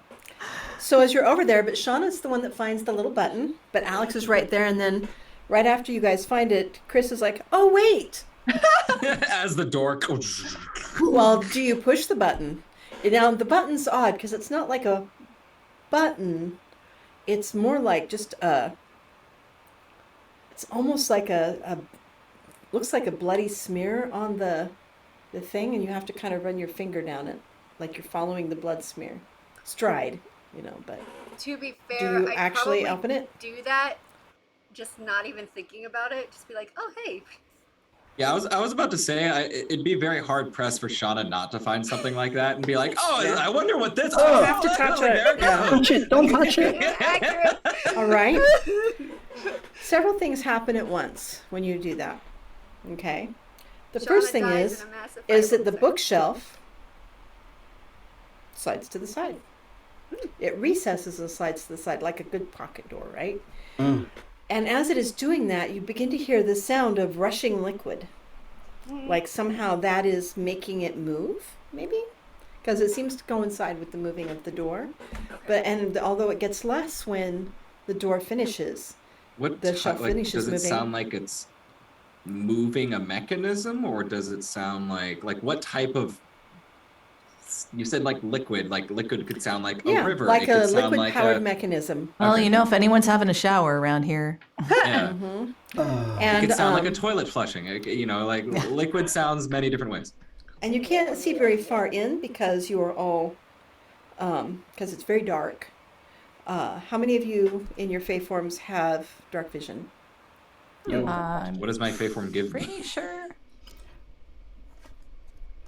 So as you're over there, but Shauna's the one that finds the little button, but Alex is right there, and then right after you guys find it, Chris is like, "Oh wait, As the door. well, do you push the button?" Now the button's odd because it's not like a button; it's more like just a. It's almost like a looks like a bloody smear on the thing, and you have to kind of run your finger down it, like you're following the blood smear. Stride, but To be do fair, you I'd actually probably open it? do that, just not even thinking about it. Just be like, oh hey. Yeah, I was about to say it'd be very hard pressed for Shauna not to find something like that and be like, oh, Yeah. I wonder what this. Oh, Oh, you have to touch there it. it Yeah. goes. Touch it! Don't touch it! Accurate. All right. Several things happen at once when you do that. Okay. The Shauna first thing dies is in a massive is fire that the inside. bookshelf slides to the side. It recesses and slides to the side like a good pocket door, right? Mm. And as it is doing that, you begin to hear the sound of rushing liquid. Like somehow that is making it move, maybe? Because it seems to coincide with the moving of the door. And although it gets less when the door finishes, What the shelf finishes does it moving. sound like it's moving a mechanism, or does it sound like what type of? You said like liquid could sound like a yeah, river. like It could a sound liquid like powered mechanism. Well, Okay. if anyone's having a shower around here. Yeah. Hmm. It And could sound like a toilet flushing. Like liquid sounds many different ways. and you can't see very far in because you are all because it's very dark. How many of you in your Fey forms have dark vision? Yo, I'm What does my Fey form give me? pretty sure.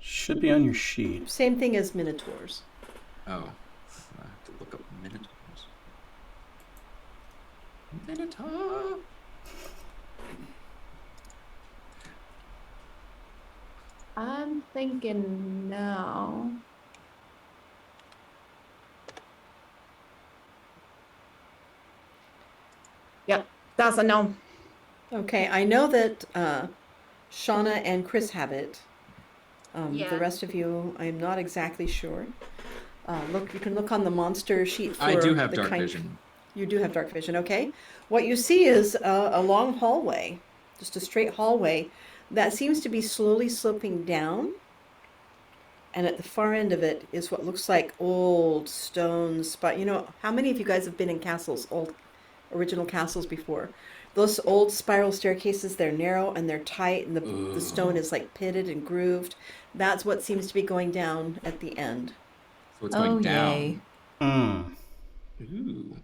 should be on your sheet. Same thing as minotaurs. Oh, I have to look up minotaurs. Minotaur. I'm thinking no. Yep, that's a no. Okay, I know that Shauna and Chris have it. Yeah. The rest of you, I'm not exactly sure. You can look on the monster sheet for I do have the dark kind. vision. You do have dark vision, okay. What you see is a long hallway, just a straight hallway that seems to be slowly sloping down. And at the far end of it is what looks like old stone spot. How many of you guys have been in castles, old original castles before? Those old spiral staircases, they're narrow and they're tight, and the stone is like pitted and grooved. That's what seems to be going down at the end. So it's going yay. down. Mm. Ooh.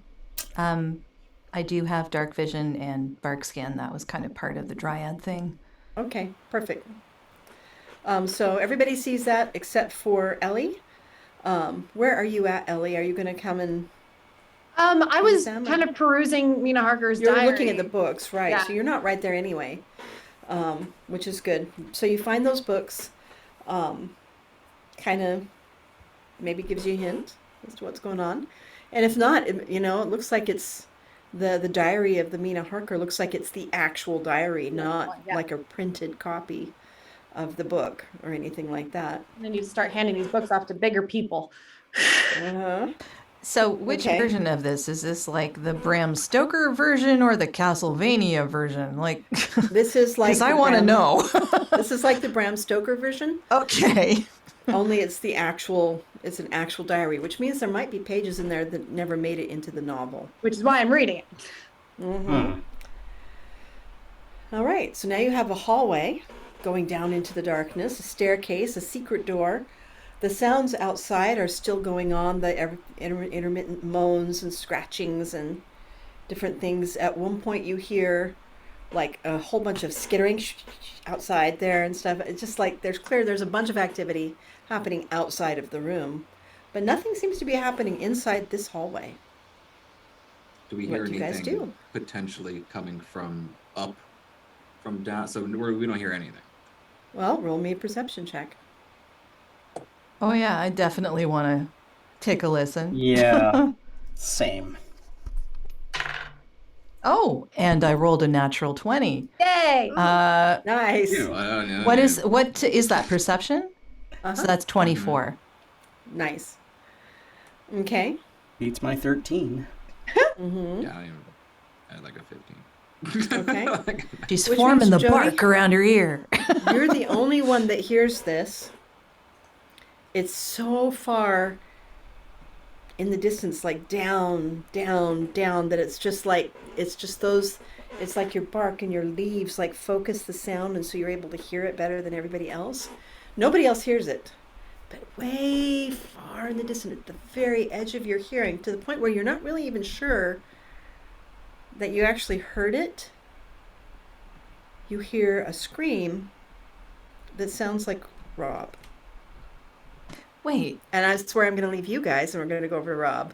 I do have dark vision and bark skin. That was kind of part of the dryad thing. Okay, perfect. So everybody sees that except for Ellie. Where are you at, Ellie? Are you going to come and... I was sound kind of perusing Mina Harker's You're diary. looking at the books, right? Yeah. So you're not right there anyway, which is good. So you find those books, kind of maybe gives you a hint as to what's going on. And if not, it looks like it's the diary of the Mina Harker looks like it's the actual diary, not Yeah. like a printed copy of the book or anything like that. And then you start handing these books off to bigger people. Uh-huh. So, which Okay. version of this is this? Like the Bram Stoker version or the Castlevania version? Like, This is like because I the want to Bram- know. This is like the Bram Stoker version. Okay. Only it's an actual diary, which means there might be pages in there that never made it into the novel. Which is why I'm reading it. Hmm. All right, so now you have a hallway going down into the darkness, a staircase, a secret door. The sounds outside are still going on, the intermittent moans and scratchings and different things. At one point you hear like a whole bunch of skittering outside there and stuff. It's just like there's a bunch of activity happening outside of the room, but nothing seems to be happening inside this hallway. Do we What hear do you guys anything do? potentially coming from up, from down? So we don't hear anything. Well, roll me a perception check. Oh yeah, I definitely want to take a listen. Yeah. Same. Oh, and I rolled a natural 20. Yay! Nice. What is that perception? Uh-huh. So that's 24. Nice. Okay. Beats my 13. Mm-hmm. Yeah, I had like a 15. Okay. She's Which forming the means, Jody- bark around her ear. You're the only one that hears this. It's so far in the distance, like down, down, down, that it's just like, it's just those, it's like your bark and your leaves like focus the sound, and so you're able to hear it better than everybody else. Nobody else hears it, but way far in the distance, at the very edge of your hearing, to the point where you're not really even sure that you actually heard it, you hear a scream that sounds like Rob. Wait. And I swear I'm going to leave you guys and we're going to go over to Rob.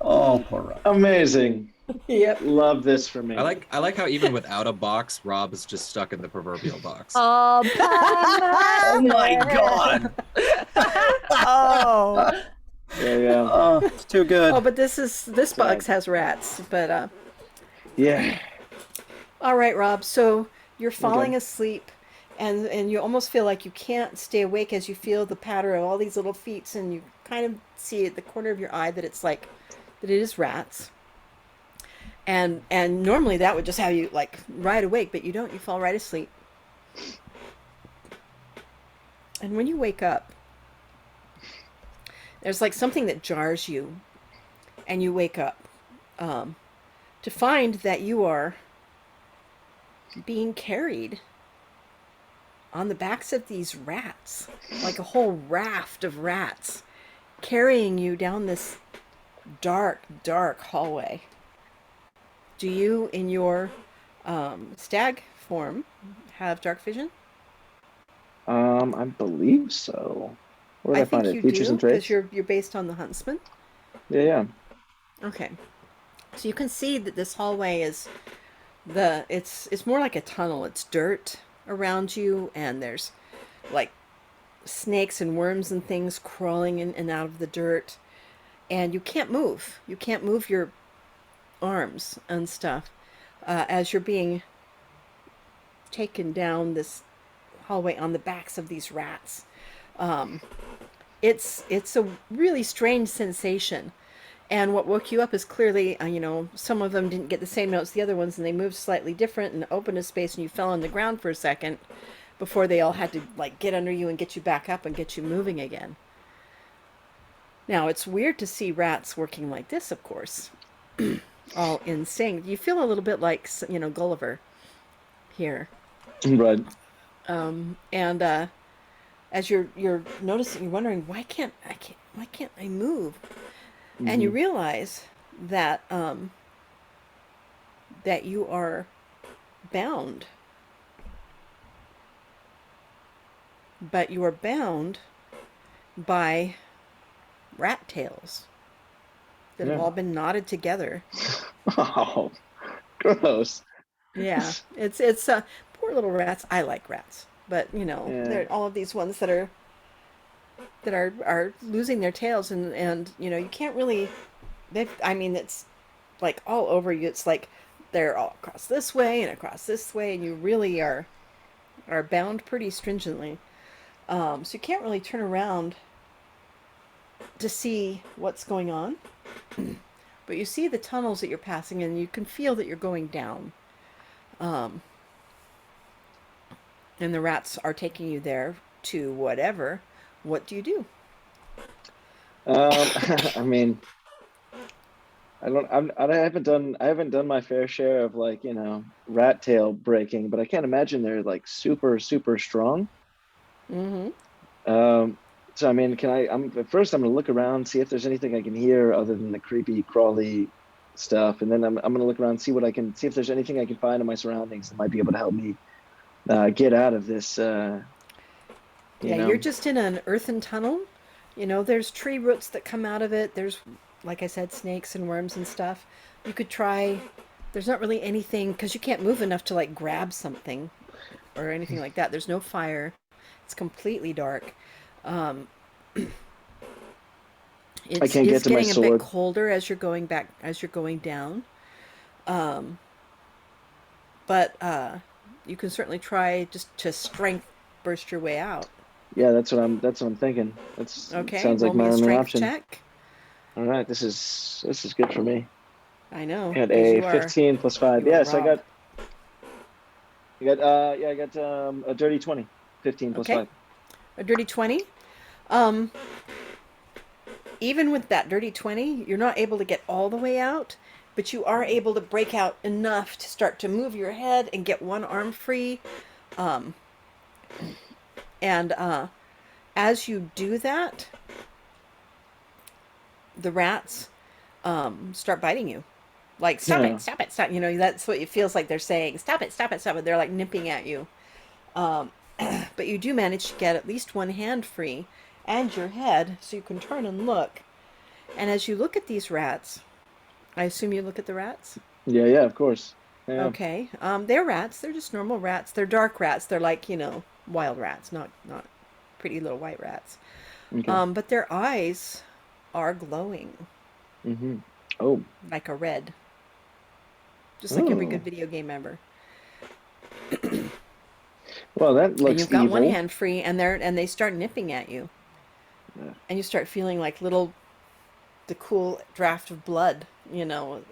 Oh, poor Rob. Amazing. Yep. Love this for me. I like how even without a box, Rob is just stuck in the proverbial box. Oh my God. Oh. There you go. Oh, it's too good. Oh, but this box has rats. But Yeah. all right, Rob. So you're falling Okay. asleep, and you almost feel like you can't stay awake as you feel the patter of all these little feet, and you kind of see at the corner of your eye that it's like that it is rats. And normally that would just have you like right awake, but you don't. You fall right asleep. And when you wake up, there's like something that jars you, and you wake up to find that you are being carried on the backs of these rats, like a whole raft of rats, carrying you down this dark, dark hallway. Do you, in your stag form, have dark vision? I believe so. Where did I, find think it? you Features do, and traits? because you're based on the huntsman. Yeah. Okay, so you can see that this hallway is it's more like a tunnel. It's dirt around you, and there's like snakes and worms and things crawling in and out of the dirt, and you can't move. You can't move your arms and stuff as you're being taken down this hallway on the backs of these rats. It's a really strange sensation. And what woke you up is clearly, some of them didn't get the same notes as the other ones, and they moved slightly different and opened a space, and you fell on the ground for a second before they all had to like get under you and get you back up and get you moving again. Now, it's weird to see rats working like this, of course, all in sync. You feel a little bit like, Gulliver here. Right. And as you're noticing, you're wondering, why can't I move? And you realize that that you are bound. But you are bound by rat tails that have Yeah. all been knotted together. Oh, gross. Yeah, it's poor little rats. I like rats, but Yeah. there are all of these ones that are losing their tails, and you can't really. It's like all over you. It's like they're all across this way and across this way, and you really are bound pretty stringently. So you can't really turn around to see what's going on, but you see the tunnels that you're passing, and you can feel that you're going down. And the rats are taking you there to whatever. What do you do? I mean, I haven't done my fair share of rat tail breaking, but I can't imagine they're like super, super strong. Mm-hmm. So I mean, first I'm gonna look around, see if there's anything I can hear other than the creepy crawly stuff, and then I'm gonna look around, see if there's anything I can find in my surroundings that might be able to help me get out of this. You're just in an earthen tunnel. There's tree roots that come out of it. There's, like I said, snakes and worms and stuff. You could try. There's not really anything, because you can't move enough to like grab something or anything like that. There's no fire. It's completely dark. It's I can't get to my getting a sword. bit colder as you're going down. But you can certainly try just to strength burst your way out. Yeah, that's what I'm thinking. Okay, Sounds like roll me my a only strength option. check. All right, this is good for me. I know. Got 'cause a you are- 15 plus 5. you are Yes, I Rob. got a dirty 20. 15 plus Okay. 5. A dirty 20. Um, even with that dirty 20, you're not able to get all the way out, but you are able to break out enough to start to move your head and get one arm free. Um, and as you do that, the rats start biting you. Like, stop Yeah. it, stop it, stop. You know, that's what it feels like they're saying. Stop it, stop it, stop it. They're like nipping at you. Um, but you do manage to get at least one hand free and your head so you can turn and look. And as you look at these rats, I assume you look at the rats? Yeah, yeah, of course. Yeah. Okay. They're rats. They're just normal rats. They're dark rats. They're like, wild rats, not pretty little white rats. Okay. But their eyes are glowing Mm-hmm. Oh. like a red, just like every good Oh. video game member. Well, that And looks you've got one evil. hand free, and they start nipping at you, Yeah. and you start feeling like the cool draft of blood,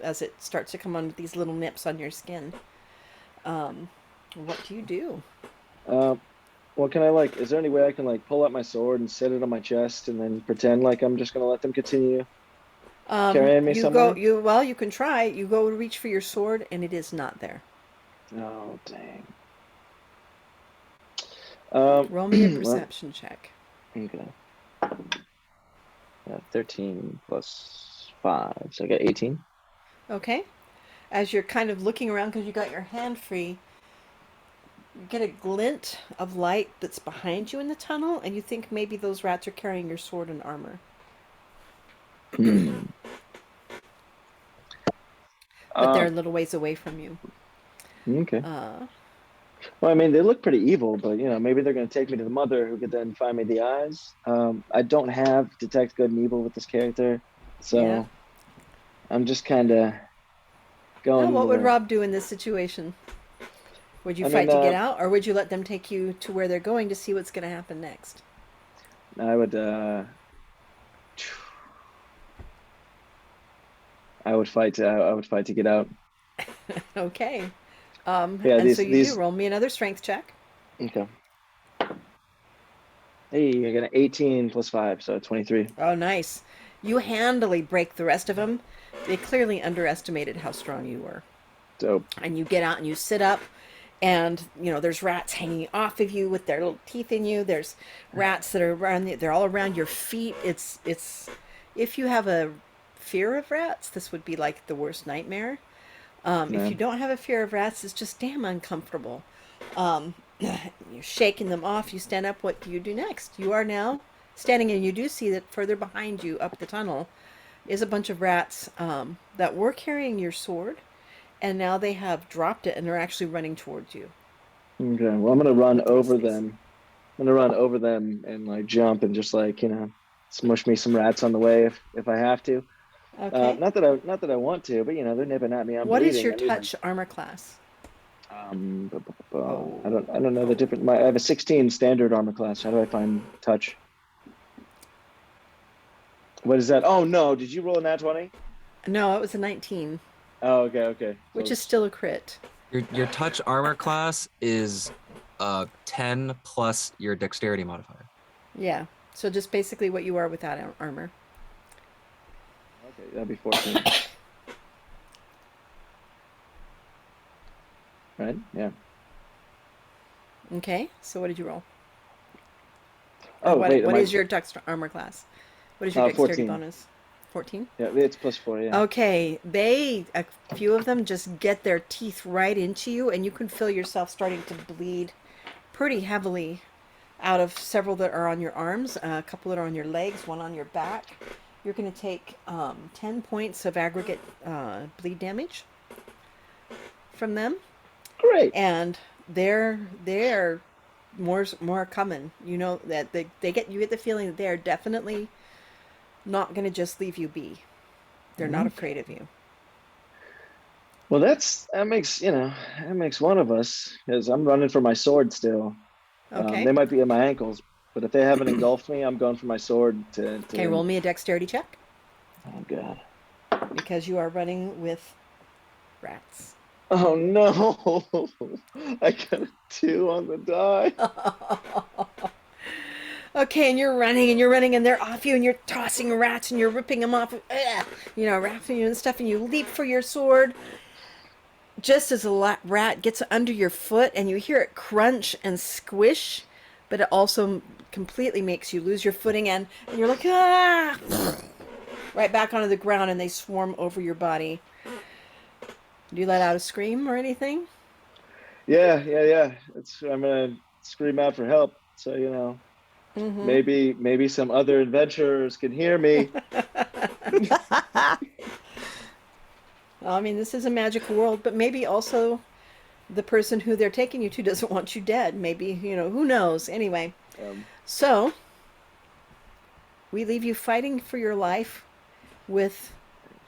as it starts to come on with these little nips on your skin. What do you do? Um, well, can I like? Is there any way I can like pull out my sword and set it on my chest and then pretend like I'm just gonna let them continue carrying me somewhere? You can try. You go to reach for your sword, and it is not there. Oh, dang. Roll me a Well, perception check. okay. 13 plus 5, so I got 18. Okay. As you're kind of looking around because you got your hand free, you get a glint of light that's behind you in the tunnel, and you think maybe those rats are carrying your sword and armor. Hmm. But they're a Um, little ways away from you. okay. Uh, Well, I mean, they look pretty evil, but maybe they're going to take me to the mother who could then find me the eyes. I don't have detect good and evil with this character, yeah. so I'm just kind of Now, going what with would a. Rob do in this situation? Would you I mean, fight to get out, or would you let them take you to where they're going to see what's going to happen next? I would. I would fight. I would fight to get out. Okay. Yeah, And so these you do. these. Roll me another strength check. Okay. Hey, I got an 18 plus 5, so 23. Oh, nice. You handily break the rest of them. They clearly underestimated how strong you were. Dope. And you get out and you sit up, and there's rats hanging off of you with their little teeth in you. There's rats that are they're all around your feet. It's if you have a fear of rats, this would be like the worst nightmare. If Yeah. you don't have a fear of rats, it's just damn uncomfortable. um, you're shaking them off. You stand up. What do you do next? You are now standing, and you do see that further behind you up the tunnel is a bunch of rats that were carrying your sword, and now they have dropped it and they're actually running towards you. Okay. Well, I'm gonna run Yes, over yes. them. I'm gonna run over them and like jump and just like smush me some rats on the way if I have to. Okay. Not that I want to, but they're nipping at me. I'm What is bleeding. your I need. touch armor class? Oh, I don't know the different. I have a 16 standard armor class. How do I find touch? What is that? Oh no! Did you roll a nat 20? no, it was a 19, Oh, okay, okay. which is Close. still a crit. Your touch armor class is 10 plus your dexterity modifier. Yeah. So just basically what you are without armor. Okay, that'd be 14. Right? Yeah. Okay. So what did you roll? Oh What wait, am what I? is your armor class? What is your dexterity 14. bonus? 14? Yeah, it's plus 4. Yeah. Okay, a few of them just get their teeth right into you, and you can feel yourself starting to bleed pretty heavily out of several that are on your arms, a couple that are on your legs, one on your back. You're going to take 10 points of aggregate bleed damage from them, Great. and they're more coming. You know that you get the feeling that they are definitely not going to just leave you be. They're not Okay. afraid of you. Well, that makes one of us because I'm running for my sword still. Okay. They might be at my ankles, but if they haven't engulfed me, I'm going for my sword Okay, roll me a dexterity check Oh God. because you are running with rats. Oh no! I got a 2 on the die. Okay, and you're running, and they're off you, and you're tossing rats, and you're ripping them off, wrapping you and stuff, and you leap for your sword. Just as a rat gets under your foot, and you hear it crunch and squish, but it also completely makes you lose your footing, and you're like, ah! Right back onto the ground, and they swarm over your body. Do you let out a scream or anything? Yeah. I'm gonna scream out for help. So Mm-hmm. maybe some other adventurers can hear me. Well, I mean, this is a magical world, but maybe also the person who they're taking you to doesn't want you dead. Maybe, who knows? Anyway, Um, so we leave you fighting for your life with,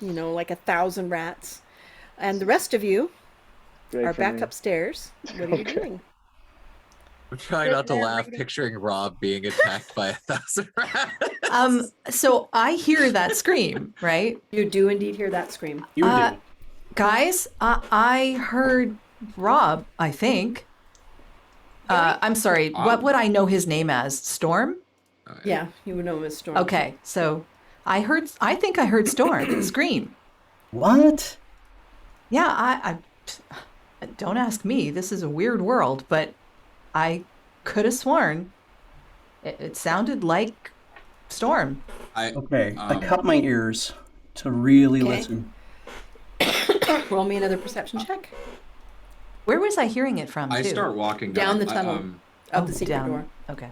like 1,000 rats. And the rest of you great are for back me. upstairs. What are you Okay. doing? I'm trying not to Sitting there laugh, reading. picturing Rob being attacked by 1,000 rats. So I hear that scream, right? You do indeed hear that scream. You Uh, do. Guys, I heard Rob, I think. I'm sorry, what would I know his name as? Storm? Oh, yeah. Yeah, you would know Miss Storm. Okay, so I think I heard Storm scream. What? Yeah, don't ask me. This is a weird world, but I could have sworn it sounded like Storm. Okay, I Um, cup my ears to really Okay. listen. Roll me another perception check. Where was I hearing it from, I too? start walking Down down. the tunnel. Of the secret door. Okay.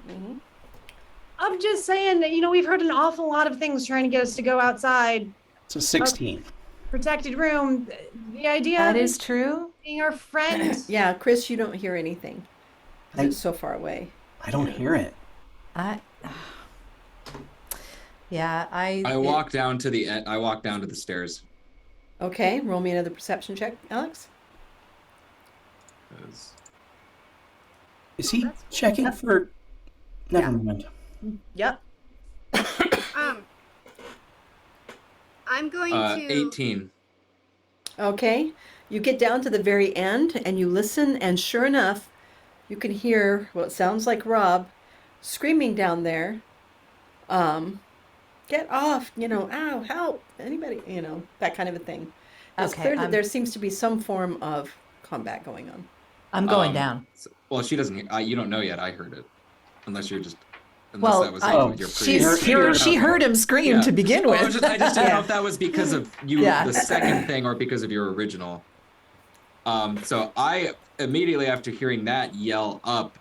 I'm just saying that, we've heard an awful lot of things trying to get us to go outside. It's a 16. Protected room. The idea That of is true. being our friend. Yeah, Chris, you don't hear anything. 'Cause it's so far away. I don't hear it. I Yeah, I walk down to the I walk down to the stairs. Okay, roll me another perception check, Alex. 'Cause- Is he checking for... Never mind. Yep. Um, I'm going to. 18. Okay, you get down to the very end and you listen, and sure enough, you can hear what sounds like Rob screaming down there. Get off, ow, help, anybody, that kind of a thing. It's Okay, clear that I'm- there seems to be some form of combat going on. I'm going Um, down. Well, she doesn't. You don't know yet. I heard it, unless you're just. Unless Well, that was I- like your She heard him scream Yeah. to begin Well, with. I just didn't know if that was because of you, Yeah. the second thing, or because of your original. So I immediately after hearing that yell up,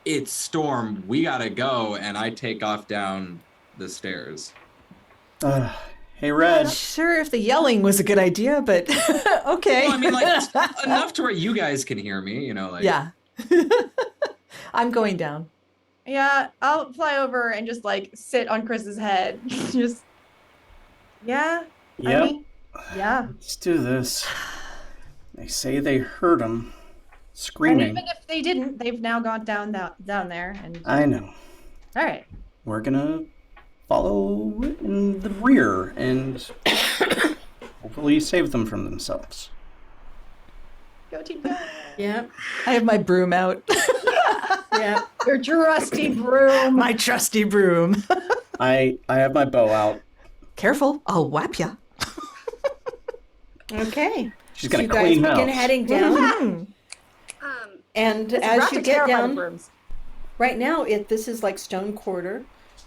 "It's Storm! We gotta go!" And I take off down the stairs. Hey, Red. Not sure if the yelling was a good idea, but okay. Well, I mean, like enough to where you guys can hear me. Like. Yeah. I'm going down. Yeah, I'll fly over and just sit on Chris's head. Just, yeah. Yep. I mean, yeah. Let's do this. They say they heard him And screaming. even if they didn't, they've now gone down there. And I know. all right. We're gonna follow in the rear and hopefully save them from themselves. Go team go. Yeah, I have my broom out. yeah. Your trusty broom. My trusty broom. I have my bow out. Careful, I'll whap ya. Okay. She's got So a you guys clean begin house. heading down, Um, and It's as rough you to get care about the down, brooms. right now this is like stone quarter.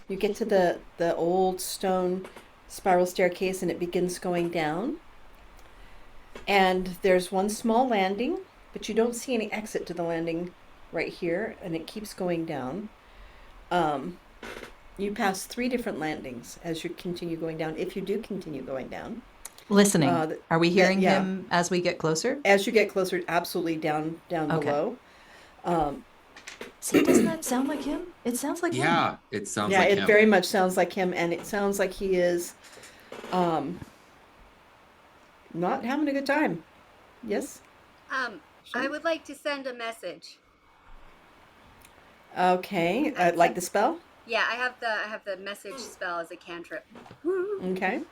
You get to the old stone spiral staircase, and it begins going down. And there's one small landing, but you don't see any exit to the landing right here, and it keeps going down. You pass 3 different landings as you continue going down, if you do continue going down. Listening. th- Are we hearing yeah. him as we get closer? As you get closer, absolutely down Okay. below. See, doesn't that sound like him? It sounds like him. Yeah, it sounds Yeah, like it him. very much sounds like him, and it sounds like he is not having a good time. Yes? I would like to send a message. Okay. Like the spell? Yeah, I have the message spell as a cantrip. Okay.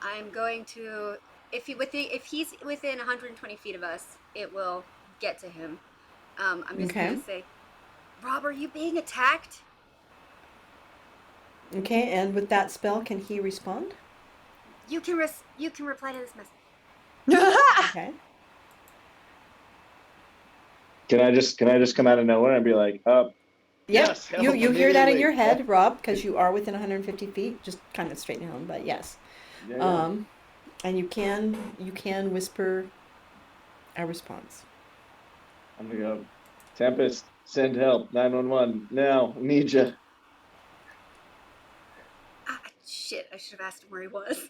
I'm going to if he's within 120 feet of us, it will get to him. I'm just Okay. gonna say, Rob, are you being attacked? Okay, and with that spell, can he respond? You can reply to this message. Okay. Can I just come out of nowhere and be like, Yep. yes, You help hear that in immediately. your head, Rob, because you are within 150 feet, just kind of straight down, but yes. Yeah, yeah. And you can whisper a response. I'm gonna go, Tempest, send help, 911 now, need ya. Ah, shit! I should have asked him where he was.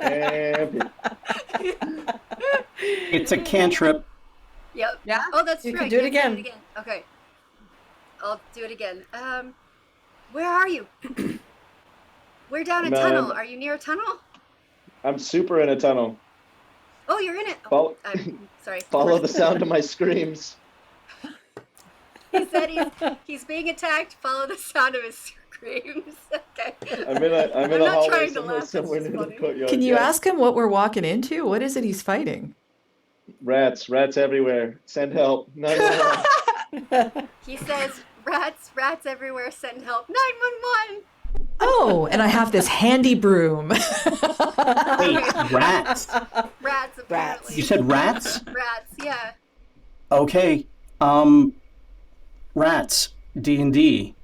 And It's a cantrip. Yep. Yeah. Oh, that's You true. can I do it can't say again. Okay. I'll do it again. Where are you? We're down a tunnel. Are you near a tunnel? I'm super in a tunnel. Oh, you're in it. Oh, Follow, I'm sorry. follow the sound of my screams. He said he's being attacked. Follow the sound of his screams. Okay. I'm in a I'm hallway not trying to somewhere, laugh. That's somewhere just near the funny. courtyard. Can you Yeah. ask him what we're walking into? What is it he's fighting? Rats everywhere. Send help. 911. He says, rats everywhere. Send help. 911. Oh, and I have this handy broom. Wait, rats? Rats. Apparently. You said rats? Rats. Yeah. Okay. Rats. D&D.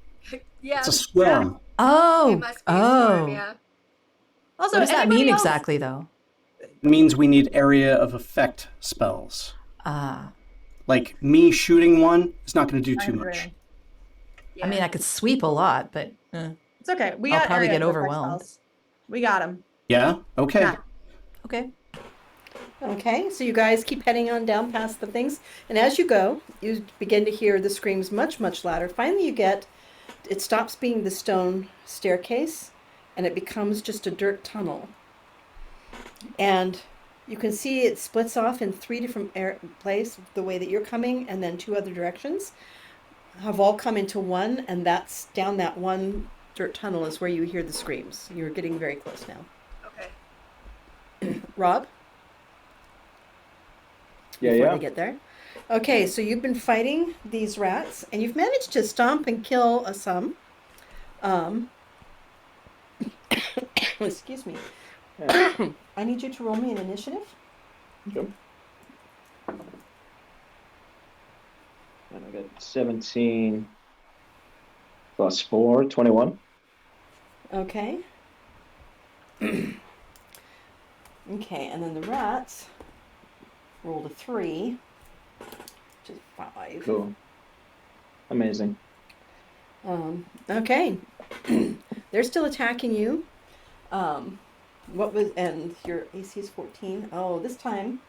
Yeah. It's a swarm. It Oh, must be a storm. oh. Yeah. Also, What does that anybody mean else- exactly, though? It means we need area of effect spells. Ah, Like me shooting one is not going to do I too agree. much. Yeah. I mean, I could sweep a lot, but It's okay. We I'll got probably area get effect overwhelmed. spells. We got him. Yeah? Okay. Yeah. okay. Okay, so you guys keep heading on down past the things, and as you go, you begin to hear the screams much, much louder. Finally, it stops being the stone staircase, and it becomes just a dirt tunnel. And you can see it splits off in three different places, the way that you're coming, and then two other directions have all come into one, and that's down that one dirt tunnel is where you hear the screams. You're getting very close now. Okay. Rob? Yeah, Before yeah. they get there. Okay, so you've been fighting these rats, and you've managed to stomp and kill some. Excuse me. Yeah. I need you to roll me an initiative. Sure. And I got 17 plus 4, 21. Okay. Okay, and then the rats rolled a 3, which is 5. Cool. Amazing. Okay. They're still attacking you. And your AC is 14. Oh, this time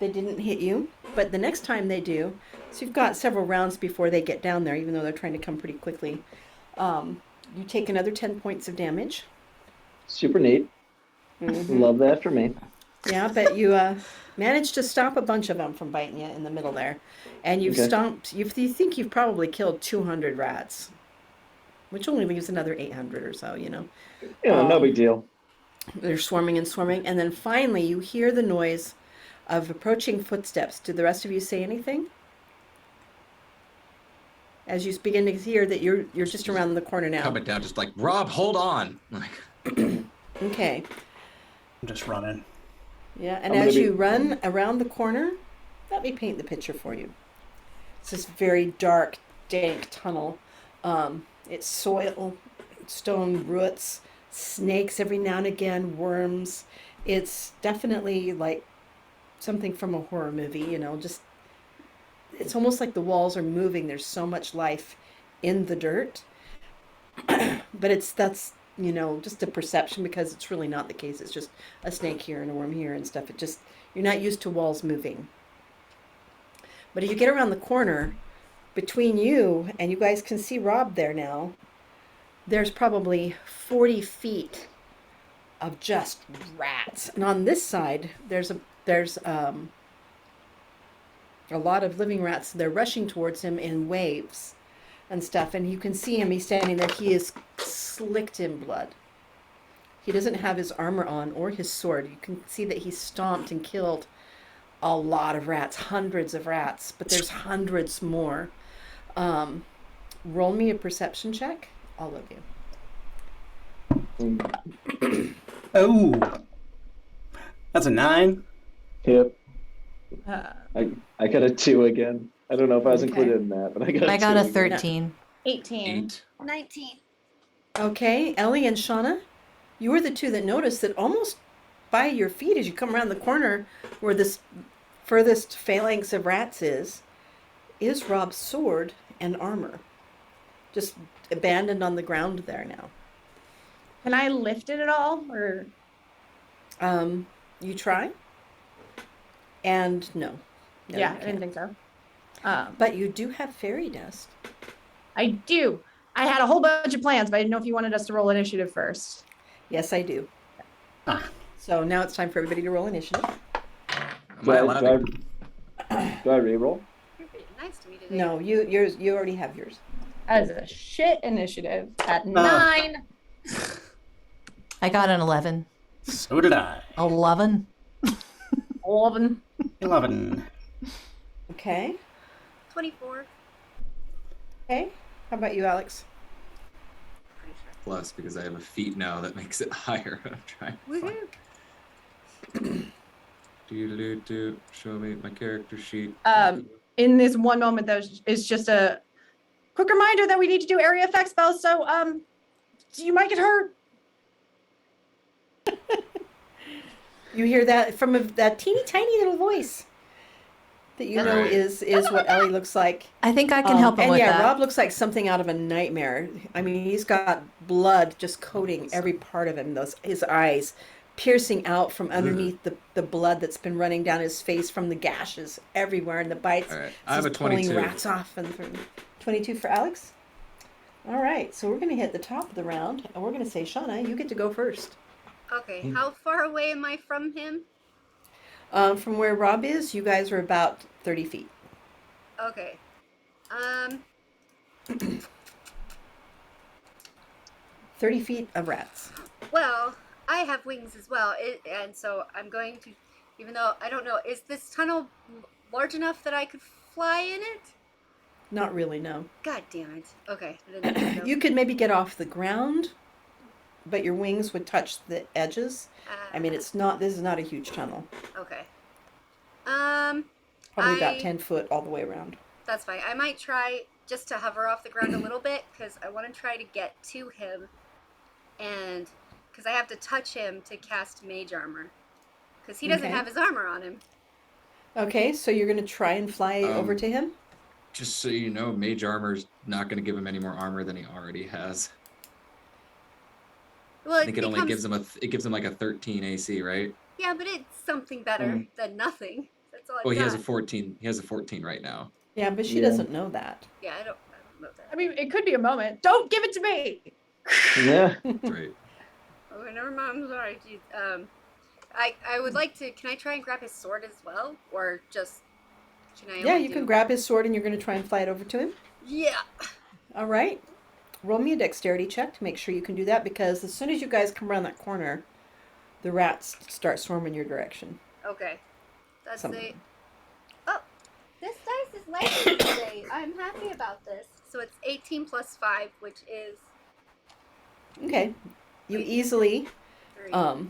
they didn't hit you, but the next time they do, so you've got several rounds before they get down there, even though they're trying to come pretty quickly. You take another 10 points of damage. Super neat. Mhm. Love that for me. Yeah, but you managed to stop a bunch of them from biting you in the middle there. And you've Okay. stomped, you think you've probably killed 200 rats, which only leaves another 800 or so, you know. No big deal. They're swarming and swarming. And then finally you hear the noise of approaching footsteps. Did the rest of you say anything? As you begin to hear that you're just around the corner now. Coming down, just like, Rob, hold on. Like, Okay. I'm just running. Yeah, and I'm gonna as be- you run around the corner, let me paint the picture for you. It's this very dark, dank tunnel. It's soil, stone roots, snakes every now and again, worms. It's definitely like something from a horror movie, you know, just it's almost like the walls are moving. There's so much life in the dirt. But that's you know, just a perception because it's really not the case. It's just a snake here and a worm here and stuff. You're not used to walls moving. But if you get around the corner, between you and you guys can see Rob there now, there's probably 40 feet of just rats. And on this side, there's a lot of living rats. They're rushing towards him in waves and stuff, and you can see him. He's standing there. He is slicked in blood, He doesn't have his armor on or his sword. You can see that he stomped and killed a lot of rats, hundreds of rats, but there's hundreds more. Roll me a perception check, all of you. Oh, that's a 9. Yep. Uh, I got a 2 again. I don't know if I was Okay. included in that, but I got. I got 2 a again. 13. 18. 8. 19. Okay, Ellie and Shauna, you were the two that noticed that almost by your feet as you come around the corner where this furthest phalanx of rats is Rob's sword and armor. Just abandoned on the ground there now. Can I lift it at all? Or You try? And no. No, yeah, you I didn't can't. think so. But you do have fairy dust. I do. I had a whole bunch of plans, but I didn't know if you wanted us to roll initiative first. Yes, I do. So now it's time for everybody to roll initiative. Am I allowed to? Do I reroll? You're being nice to me today. No, you already have yours. That is a shit initiative at 9. I got an 11. So did I. 11? 11. 11. Okay. 24. Okay. How about you, Alex? Pretty sure. Plus, because I have a feat now that makes it higher. I'm trying to find. Woohoo. Do. Show me my character sheet. In this one moment, though, is just a quick reminder that we need to do area effect spells. So, you might get hurt. You hear that from that teeny tiny little voice that you know Right. is what Ellie looks like. I think I can help him and with yeah, that. Rob looks like something out of a nightmare. I mean, he's got blood just coating every part of him. His eyes piercing out from underneath the blood that's been running down his face from the gashes everywhere and the bites. All right. I have a He's pulling 22. rats off and 22 for Alex. All right, so we're going to hit the top of the round, and we're going to say, Shauna, you get to go first. Okay, how far away am I from him? From where Rob is, you guys are about 30 feet. Okay. 30 feet of rats. Well, I have wings as well, and so I'm going to, even though I don't know, is this tunnel large enough that I could fly in it? Not really, no. God damn it. Okay. I didn't think so. You could maybe get off the ground, but your wings would touch the edges. I mean, this is not a huge tunnel. Okay. Probably about I- 10 foot all the way around. That's fine. I might try just to hover off the ground a little bit because I want to try to get to him, and because I have to touch him to cast mage armor, because he doesn't Okay. have his armor on him. Okay, so you're going to try and fly over to him? Just so you know, mage armor's not going to give him any more armor than he already has. Well, I think it only gives him it gives him like a 13 AC, right? Yeah, but it's something better than nothing. That's all I've Well, he got. has a 14. He has a 14 right now. Yeah, but she Yeah. doesn't know that. Yeah, I don't know that. I mean, it could be a moment. Don't give it to me. Yeah. Right. Okay, never mind. I'm sorry. Jeez. I would like to. Can I try and grab his sword as well, or just? Can I? Yeah, only you do- can grab his sword and you're going to try and fly it over to him. Yeah. All right. Roll me a dexterity check to make sure you can do that, because as soon as you guys come around that corner, the rats start swarming your direction. Okay. That's Some- a. Oh, this dice is lighting today. I'm happy about this. So it's 18 plus 5, which is Okay. You easily 3.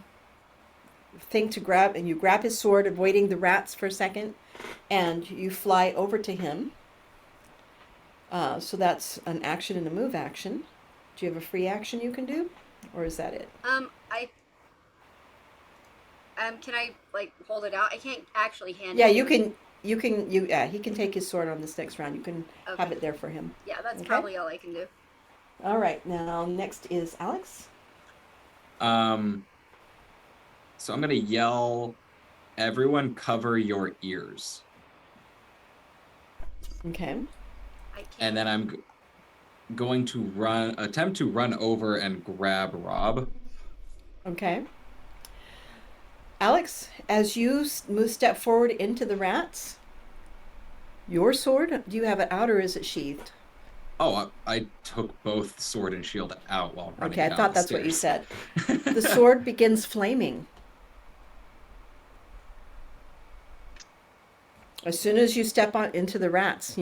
think to grab, and you grab his sword, avoiding the rats for a second, and you fly over to him. So that's an action and a move action. Do you have a free action you can do, or is that it? Can I like hold it out? I can't actually hand Yeah, it. you can. Yeah, he can take his sword on this next round. You can have Okay. it there for him. Yeah, that's Okay. probably all I can do. All right. Now next is Alex. So I'm gonna yell, "Everyone, cover your ears!" Okay. I can't. And then I'm going to attempt to run over and grab Rob. Okay. Alex, as you step forward into the rats, your sword, do you have it out or is it sheathed? Oh, I took both sword and shield out while running Okay, I down thought the that's what you stairs. said. The sword begins flaming. As soon as you step on into the rats, it's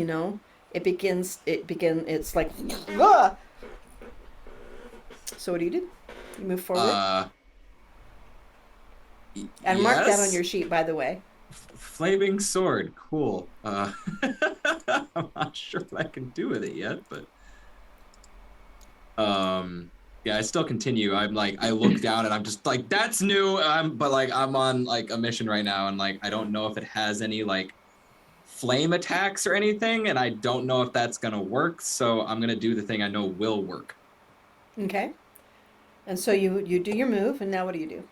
like, ah! So what do? You move forward? And mark that on Yes. your sheet, by the way. Flaming sword, cool. I'm not sure what I can do with it yet, but yeah, I still continue. I'm like, I look down and I'm just like, that's new. But like, I'm on like a mission right now, and like, I don't know if it has any like flame attacks or anything, and I don't know if that's gonna work. So I'm gonna do the thing I know will work. Okay. And so you do your move, and now what do you do?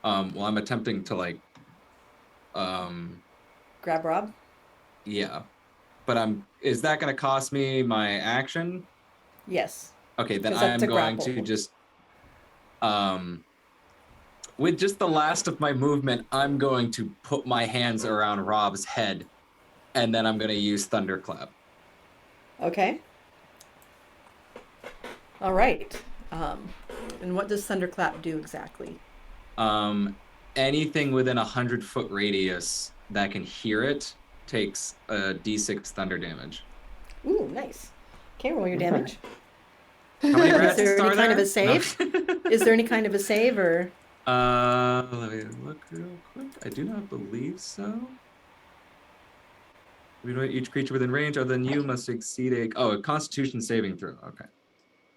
Well, I'm attempting to like, Grab Rob? yeah, but is that gonna cost me my action? Yes. Okay, then Because that's I'm a going grapple. to just, with just the last of my movement, I'm going to put my hands around Rob's head, and then I'm going to use Thunderclap. Okay. All right. And what does Thunderclap do exactly? Anything within 100-foot radius that can hear it takes a d6 thunder damage. Ooh, nice. Okay, roll your damage. How many Is rats there any are kind of there? a save? No. Is there any kind of a save or? Let me look real quick. I do not believe so. We know each creature within range other than you must exceed a Constitution saving throw. Okay.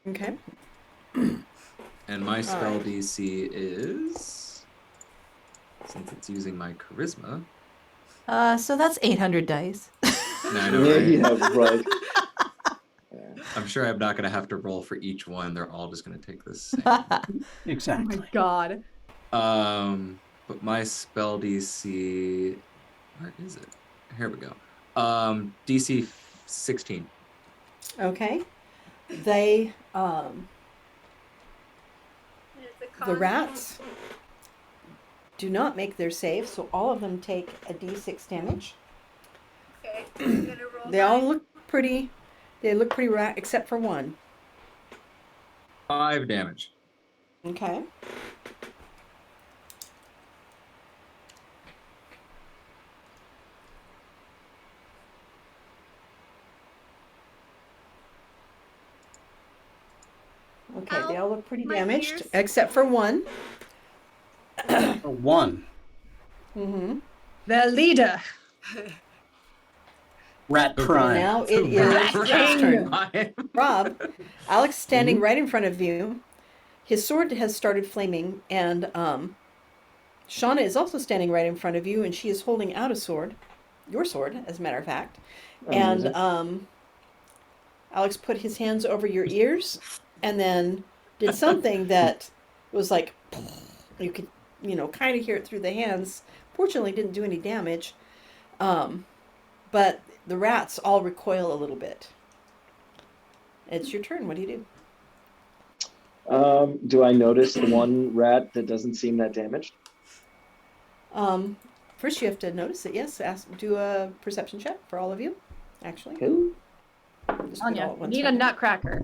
Okay. And my spell right. DC is, since it's using my charisma. So that's 800 dice. No, I know, right? Yeah, right. I'm sure I'm not going to have to roll for each one. They're all just going to take the same. Oh Exactly. my god. But my spell DC, where is it? Here we go. DC 16. Okay. They the rats do not make their save, so all of them take a d6 damage. Okay, I'm gonna roll. They all look pretty. They look pretty rat, except for one. 5 damage. Okay. Okay, they all look pretty my damaged, ears. except for one. One. Mm-hmm. The leader. Rat Prime. Now it is Rob's turn. Rob, Alex standing right in front of you. His sword has started flaming, and Shauna is also standing right in front of you, and she is holding out a sword, your sword, as a matter of fact. Amazing. And Alex put his hands over your ears, and then did something that was like you could, kind of hear it through the hands. Fortunately, didn't do any damage, but the rats all recoil a little bit. It's your turn. What do you do? Do I notice the one rat that doesn't seem that damaged? First, you have to notice it. Yes, do a perception check for all of you. Actually, Who? just put it all Anya, at one need a second. nutcracker.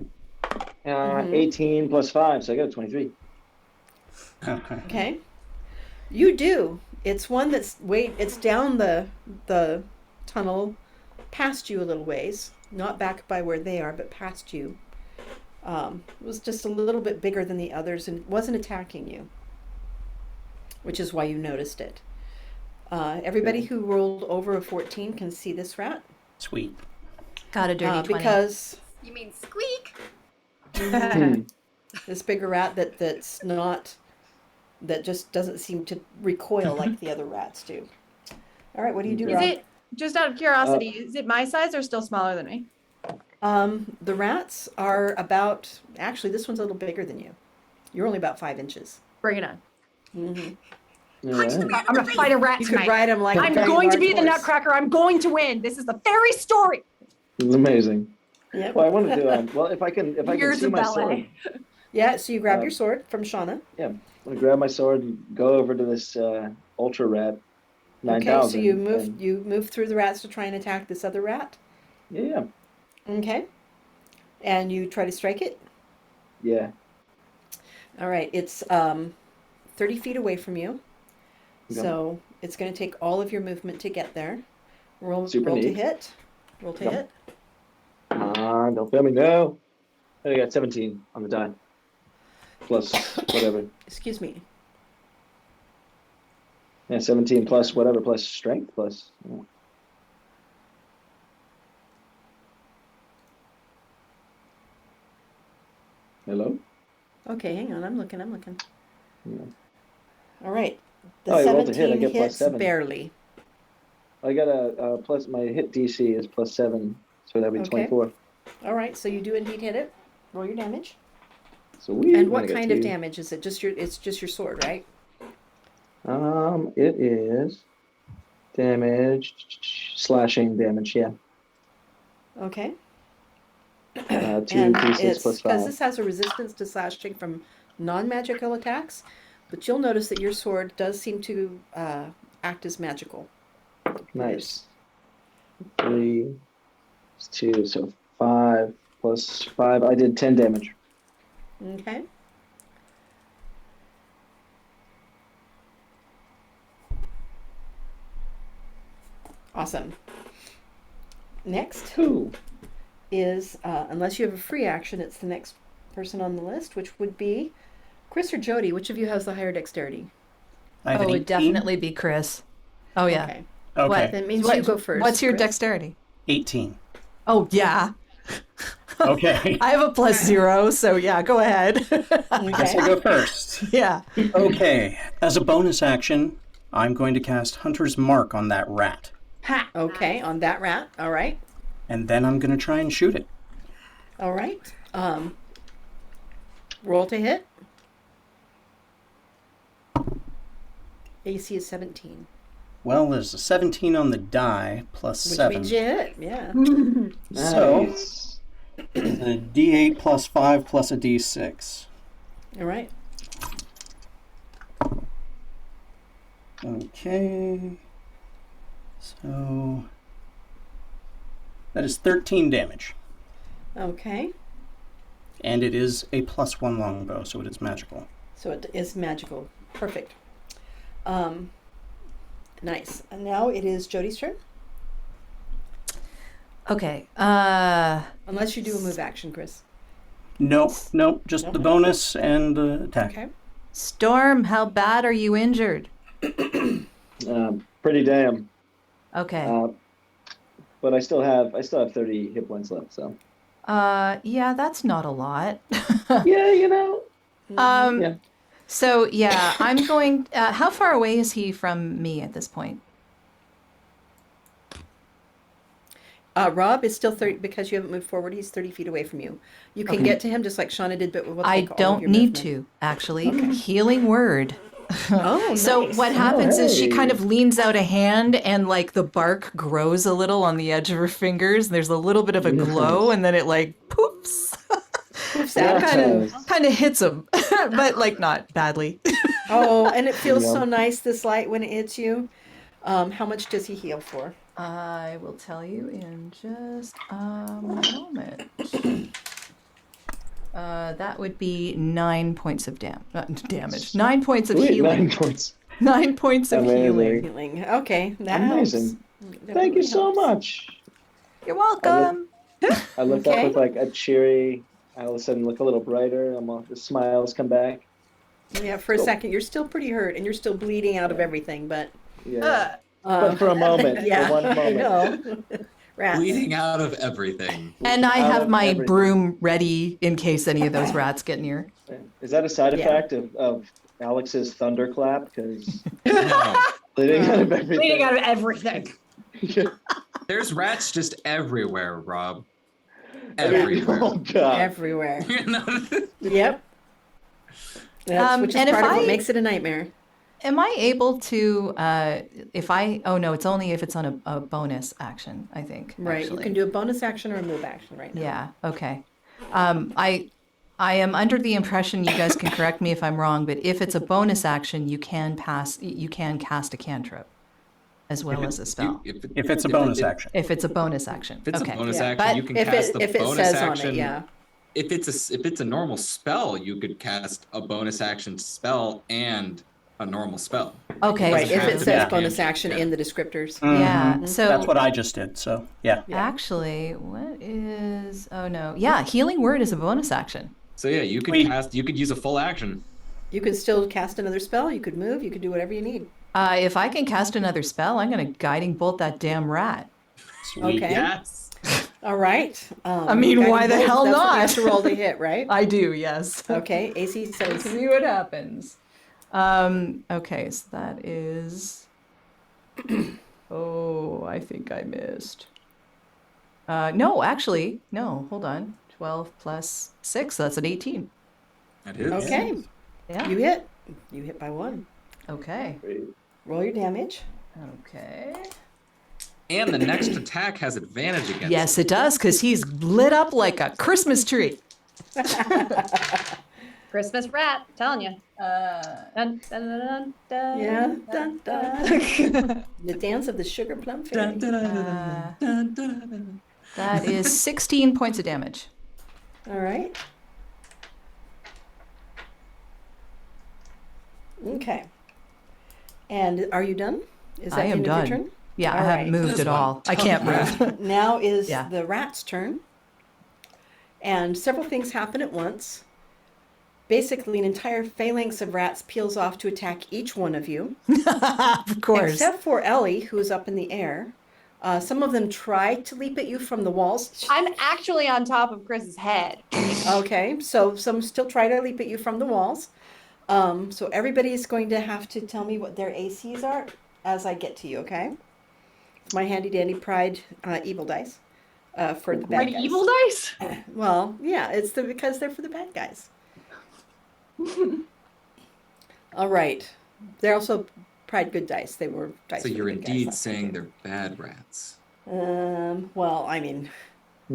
18 plus 5, so I got a 23. Okay. Okay, you do. It's one that's it's down the tunnel, past you a little ways, not back by where they are, but past you. It was just a little bit bigger than the others and wasn't attacking you, which is why you noticed it. Everybody who rolled over a 14 can see this rat. Sweet. Got a dirty 20. Because You mean squeak? this bigger rat that just doesn't seem to recoil like the other rats do. All right, what do you do, Is Rob? it, just out of curiosity, is it my size or still smaller than me? The rats are actually, this one's a little bigger than you. You're only about 5 inches. Bring it on. Mm-hmm. All right. I'm gonna fight a rat You could tonight. ride him like I'm a very going to large be the horse. nutcracker. I'm going to win. This is the fairy story. It's amazing. Yep. Well, I wanted to. Well, if I can Years see of my ballet. sword, Yeah, so you grab your sword from Shauna. I'm gonna grab my sword and go over to this ultra rat. 9,000. Okay, so you and- move through the rats to try and attack this other rat. Yeah. Okay. And you try to strike it. Yeah. All right, it's 30 feet away from you. Okay. So it's going to take all of your movement to get there. Roll, Super roll to neat. hit. Roll to Yep. hit. Come on, don't fail me. No. I got 17 on the die. Plus whatever. Excuse me. Yeah, 17 plus whatever, plus strength, plus. Yeah. Hello? Okay, hang on. I'm looking. Yeah. All right. The Oh, I rolled a hit. I 17 get plus hits 7. barely. I got a plus, my hit DC is plus 7, so that'd be Okay. 24. All right, so you do indeed hit it. Roll your damage. Sweet. And I what got kind of 2. damage is it? It's just your sword, right? It is damage, slashing damage, yeah. Okay. 2 And D6 it's plus because 5. this has a resistance to slashing from non-magical attacks, but you'll notice that your sword does seem to act as magical. Nice. 3, 2, so 5 plus 5. I did 10 damage. Okay. Awesome. Next Ooh. is, unless you have a free action, it's the next person on the list, which would be Chris or Jody. Which of you has the higher dexterity? I have Oh, an it would 18. definitely be Chris. Oh, yeah. Okay. Okay. That means What- you go first. What's your Chris. dexterity? 18. Oh, yeah. Okay. I have a plus 0, so yeah, go ahead. I guess I go first. Yeah. Okay. As a bonus action, I'm going to cast Hunter's Mark on that rat. Ha! Okay, on that rat. All right. And then I'm going to try and shoot it. All right. Roll to hit. AC is 17, Well, there's a 17 on the die plus which 7. means you hit. Yeah. So, Nice. it's a D8 plus 5 plus a D6. All right. Okay. So, that is 13 damage. Okay. And it is a +1 longbow, so it is magical. So it is magical. Perfect. Nice. And now it is Jody's turn. Okay. Unless you do a move action, Chris. Nope, just Nope. the bonus and the attack. Okay. Storm, how bad are you injured? Pretty damn. Okay. But I still have 30 hit points left, so. Yeah, that's not a lot. Yeah, you know. Yeah. So yeah, I'm going. How far away is he from me at this point? Rob is still 30 because you haven't moved forward. He's 30 feet away from you. You can Okay. get to him just like Shauna did, but we'll I take all of don't your need movement. to actually. Healing word. Oh, So nice. what happens is she hey. kind of leans out a hand and like the bark grows a little on the edge of her fingers. There's a little bit of a glow and then it like poops. Poofs Yeah. out. Kind of hits him, but like not badly. Oh, and it feels Yeah. so nice, this light, when it hits you. How much does he heal for? I will tell you in just a moment. That would be 9 points of damage. 9 points of Sweet, healing. 9 points. 9 points of Amazing. healing. Healing. Okay, that Amazing. helps. That Thank you really so helps. much. You're welcome. I looked Okay. up with like a cheery, I all of a sudden look a little brighter. The smiles come back. Yeah, for a Cool. second, you're still pretty hurt and you're still bleeding out of everything, but Yeah. But for a uh, moment, yeah, for one I moment. know. Rats. Bleeding out of everything. And I Out have of my everything. broom ready in case any of those rats get near. Is that a side Yeah. effect of Alex's thunderclap? Because No, bleeding out of Bleeding everything. out of everything. there's rats just everywhere, Rob. Oh Everywhere. god. Everywhere. You know? Yep. That's, which is and if part of what I- makes it a nightmare. Am I able to, oh no, it's only if it's on a bonus action, I think. Right. actually. You can do a bonus action or a move action right now. Yeah, okay. I am under the impression, you guys can correct me if I'm wrong, but if it's a bonus action, you can cast a cantrip as well as a spell. If it's a bonus action. If it's a bonus action. If it's okay. a bonus Yeah, action, but you can If cast it, the if it bonus says action on it, yeah. if it's a normal spell, you could cast a bonus action spell and a normal spell. Okay. Right, if have it to says be bonus cantrip, action yeah. in the descriptors. Yeah. Mhm. So That's what I just did. So yeah. Yeah. actually, what is? Oh no. Yeah, healing word is a bonus action. So yeah, you could Wait. you could use a full action. You could still cast another spell. You could move. You could do whatever you need. If I can cast another spell, I'm gonna guiding bolt that damn rat. Sweet. Okay. Yes. All right. I mean, guiding why the bolt, hell that's what you not? have to roll to hit, right? I do, yes. Okay. AC says See what happens. Okay, so that is. Oh, I think I missed. No, actually, no. Hold on. 12 plus 6. That's an 18. That is. okay. Yeah. You hit. You hit by 1. Okay. Roll your damage. Okay. And the next attack has advantage against. Yes, it does, because he's lit up like a Christmas tree. Christmas rat, telling you. Dun, dun, dun, dun, Yeah. dun, Dun, dun. dun. The dance of the sugar plum fairy. That is 16 points of damage. All right. Okay. And are you done? Is I the am end of done. your turn? Yeah, I All haven't right. moved This at one. all. I can't move. Now is Yeah. the rat's turn. And several things happen at once. Basically, an entire phalanx of rats peels off to attack each one of you, Of course. except for Ellie, who is up in the air. Some of them try to leap at you from the walls. I'm actually on top of Chris's head. Okay, so some still try to leap at you from the walls. So everybody's going to have to tell me what their ACs are as I get to you, okay? It's my handy dandy pride evil dice for the bad Right, guys. evil dice? Well, yeah, it's because they're for the bad guys. All right. They're also pride good dice. They were dice. So for the you're good guys indeed last time, saying too. they're bad rats. Well, I mean,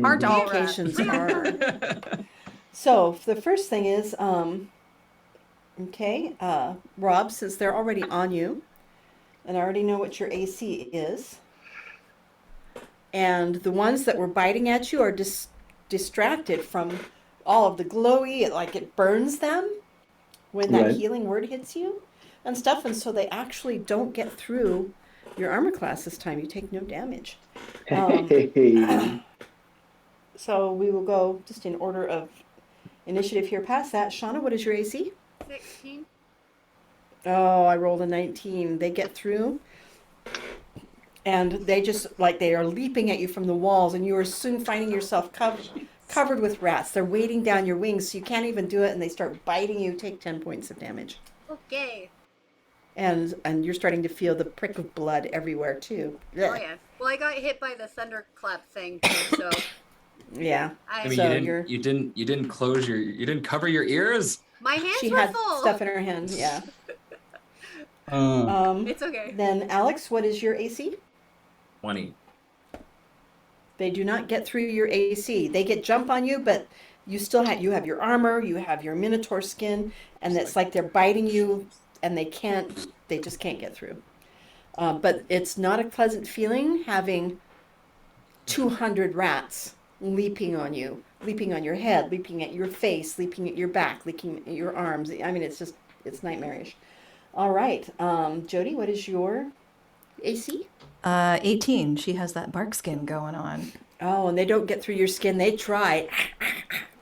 Aren't the all rats. occasions are. So the first thing is, okay, Rob, since they're already on you, and I already know what your AC is, and the ones that were biting at you are distracted from all of the glowy, like it burns them when that Right. healing word hits you and stuff, and so they actually don't get through your armor class this time. You take no damage. Hey. So we will go just in order of initiative here past that. Shauna, what is your AC? 16. Oh, I rolled a 19. They get through. And they just, like, they are leaping at you from the walls, and you are soon finding yourself covered with rats. They're weighting down your wings, so you can't even do it, and they start biting you. Take 10 points of damage. Okay. And you're starting to feel the prick of blood everywhere, too. Oh yeah. Well, I got hit by the thunderclap thing too, so Yeah. I mean, So you didn't cover your ears. my hands She were had full. stuff in her hand, yeah. It's okay. Then, Alex, what is your AC? 20. They do not get through your AC. They get jump on you, but you still have your armor, you have your minotaur skin, and it's like they're biting you, and they just can't get through. But it's not a pleasant feeling having 200 rats leaping on you, leaping on your head, leaping at your face, leaping at your back, leaping at your arms. I mean, it's nightmarish. All right, Jody, what is your AC? 18. She has that bark skin going on. Oh, and they don't get through your skin. They try,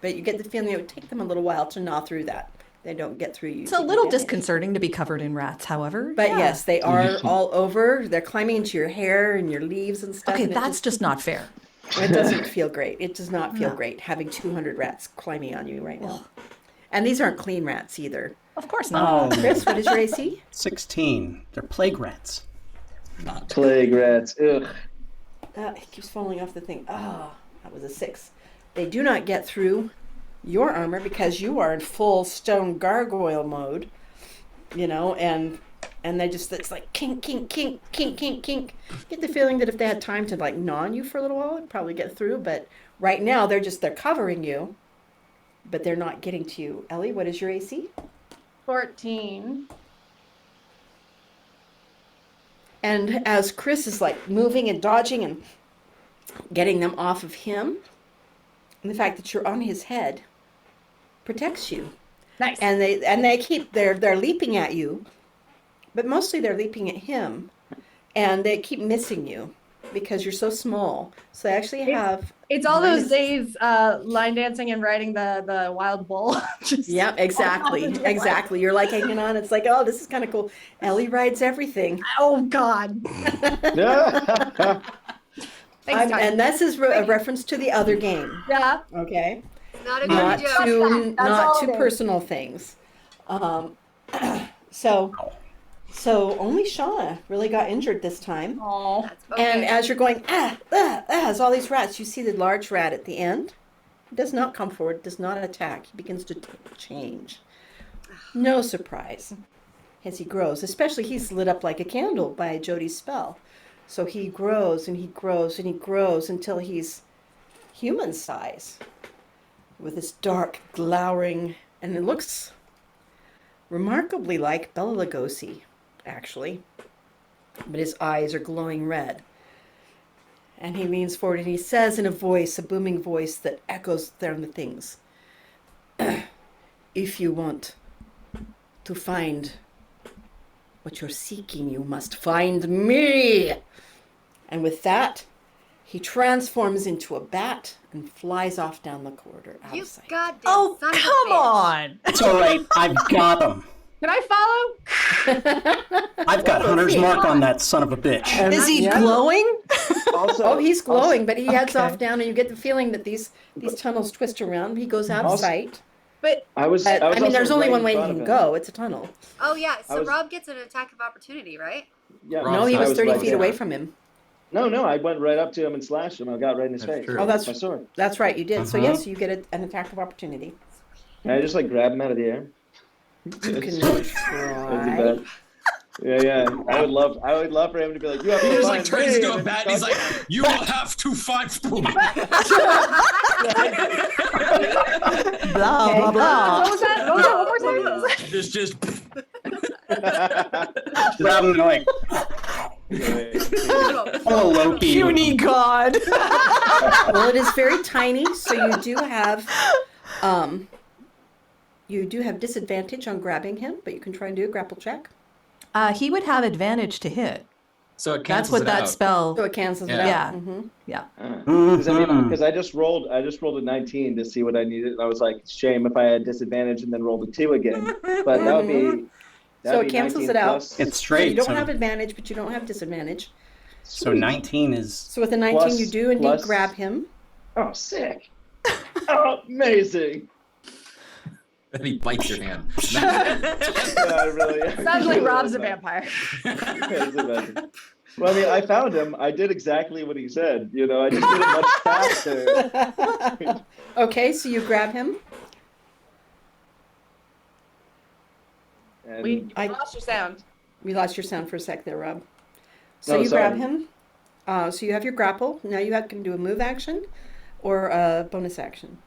but you get the feeling it would take them a little while to gnaw through that. They don't get through you. It's a little disconcerting to be covered in rats, however. But yeah. yes, they are all over. They're climbing into your hair and your leaves and stuff. Okay, and that's just not fair. it doesn't feel great. It does not feel No. great having 200 rats climbing on you right now. And these aren't clean rats either. Of course not. Chris, what is your AC? 16. They're plague rats. Not. Plague rats. Ugh. It keeps falling off the thing. Oh, that was a 6. They do not get through your armor because you are in full stone gargoyle mode, and they just, it's like kink, kink, kink, kink, kink, kink. Get the feeling that if they had time to like gnaw on you for a little while, it'd probably get through. But right now they're covering you, but they're not getting to you. Ellie, what is your AC? 14. And as Chris is like moving and dodging and getting them off of him, And the fact that you're on his head protects you. Nice. And they keep they're leaping at you, but mostly they're leaping at him, and they keep missing you because you're so small. So they actually have It's all those minus- days line dancing and riding the wild bull. Just Yeah, exactly, exactly. You're like hanging on. It's like, oh, this is kind of cool. Ellie rides everything. Oh God. Thanks, Tanya. And this is a reference to the other game. Yeah. Okay. Not a Not good joke. to That's not all to it is. personal things. So only Shauna really got injured this time. Oh. That's okay. And as you're going, as all these rats, you see the large rat at the end. He does not come forward, does not attack. He begins to change. No surprise as he grows. Especially he's lit up like a candle by Jody's spell. So he grows and he grows and he grows until he's human size. With this dark, glowering, and it looks remarkably like Bela Lugosi, actually. But his eyes are glowing red. And he leans forward and he says in a voice, a booming voice that echoes there the things. If you want to find what you're seeking, you must find me. And with that, he transforms into a bat and flies off down the corridor out You of sight. goddamn Oh, son of a come bitch. on. It's all right. I've got him. Can I follow? I've got Hunter's mark on that son of a bitch. Is he Yeah. glowing? Also, Oh, he's glowing, but he heads Okay. off down, and you get the feeling that these tunnels twist around. He goes out of Also- sight. But I was. But, I was I mean, also there's only right one in way he front can of go. him. It's a tunnel. Oh yeah, so was- Rob gets an attack of opportunity, right? Yeah. Rob- No, he I was was 30 right feet there. away from him. No, I went right up to him and slashed him. I got right in his That's face. true. Oh, that's- my sword. That's right, you did. So Mhm. yes, you get an attack of opportunity. And I just like grabbed him out of the air. You can That's try. bad. Yeah. I would love for him to be like, you have He to just find like turns me," into a and bat and he's like, you will have to find Blah, Okay. blah, blah. what was that? What was that? One more time? What was that? just Grab him and like, oh, Loki. Puny god. Well, it is very tiny, so you do have disadvantage on grabbing him, but you can try and do a grapple check. He would have advantage to hit. so it That's cancels what it that out. spell. So it cancels it Yeah. out. Yeah. Mhm. Yeah. Because I just rolled a 19 to see what I needed. And I was like, shame if I had disadvantage and then rolled a 2 again. But that would be. So it cancels it out. Plus, It's So straight. you don't so, have advantage, but you don't have disadvantage. so 19 is. So with a 19, Plus- you do indeed plus- grab him. oh, sick! Oh, amazing! And he bites your hand. Yeah, I really. Sounds like Rob's a vampire. It's amazing. Well, I mean, I found him. I did exactly what he said. You know, I just did it much faster. Okay, so you grab him. And We I- lost your sound. We lost your sound for a sec there, Rob. So Oh, you grab sorry. him. So you have your grapple. Now can do a move action or a bonus action.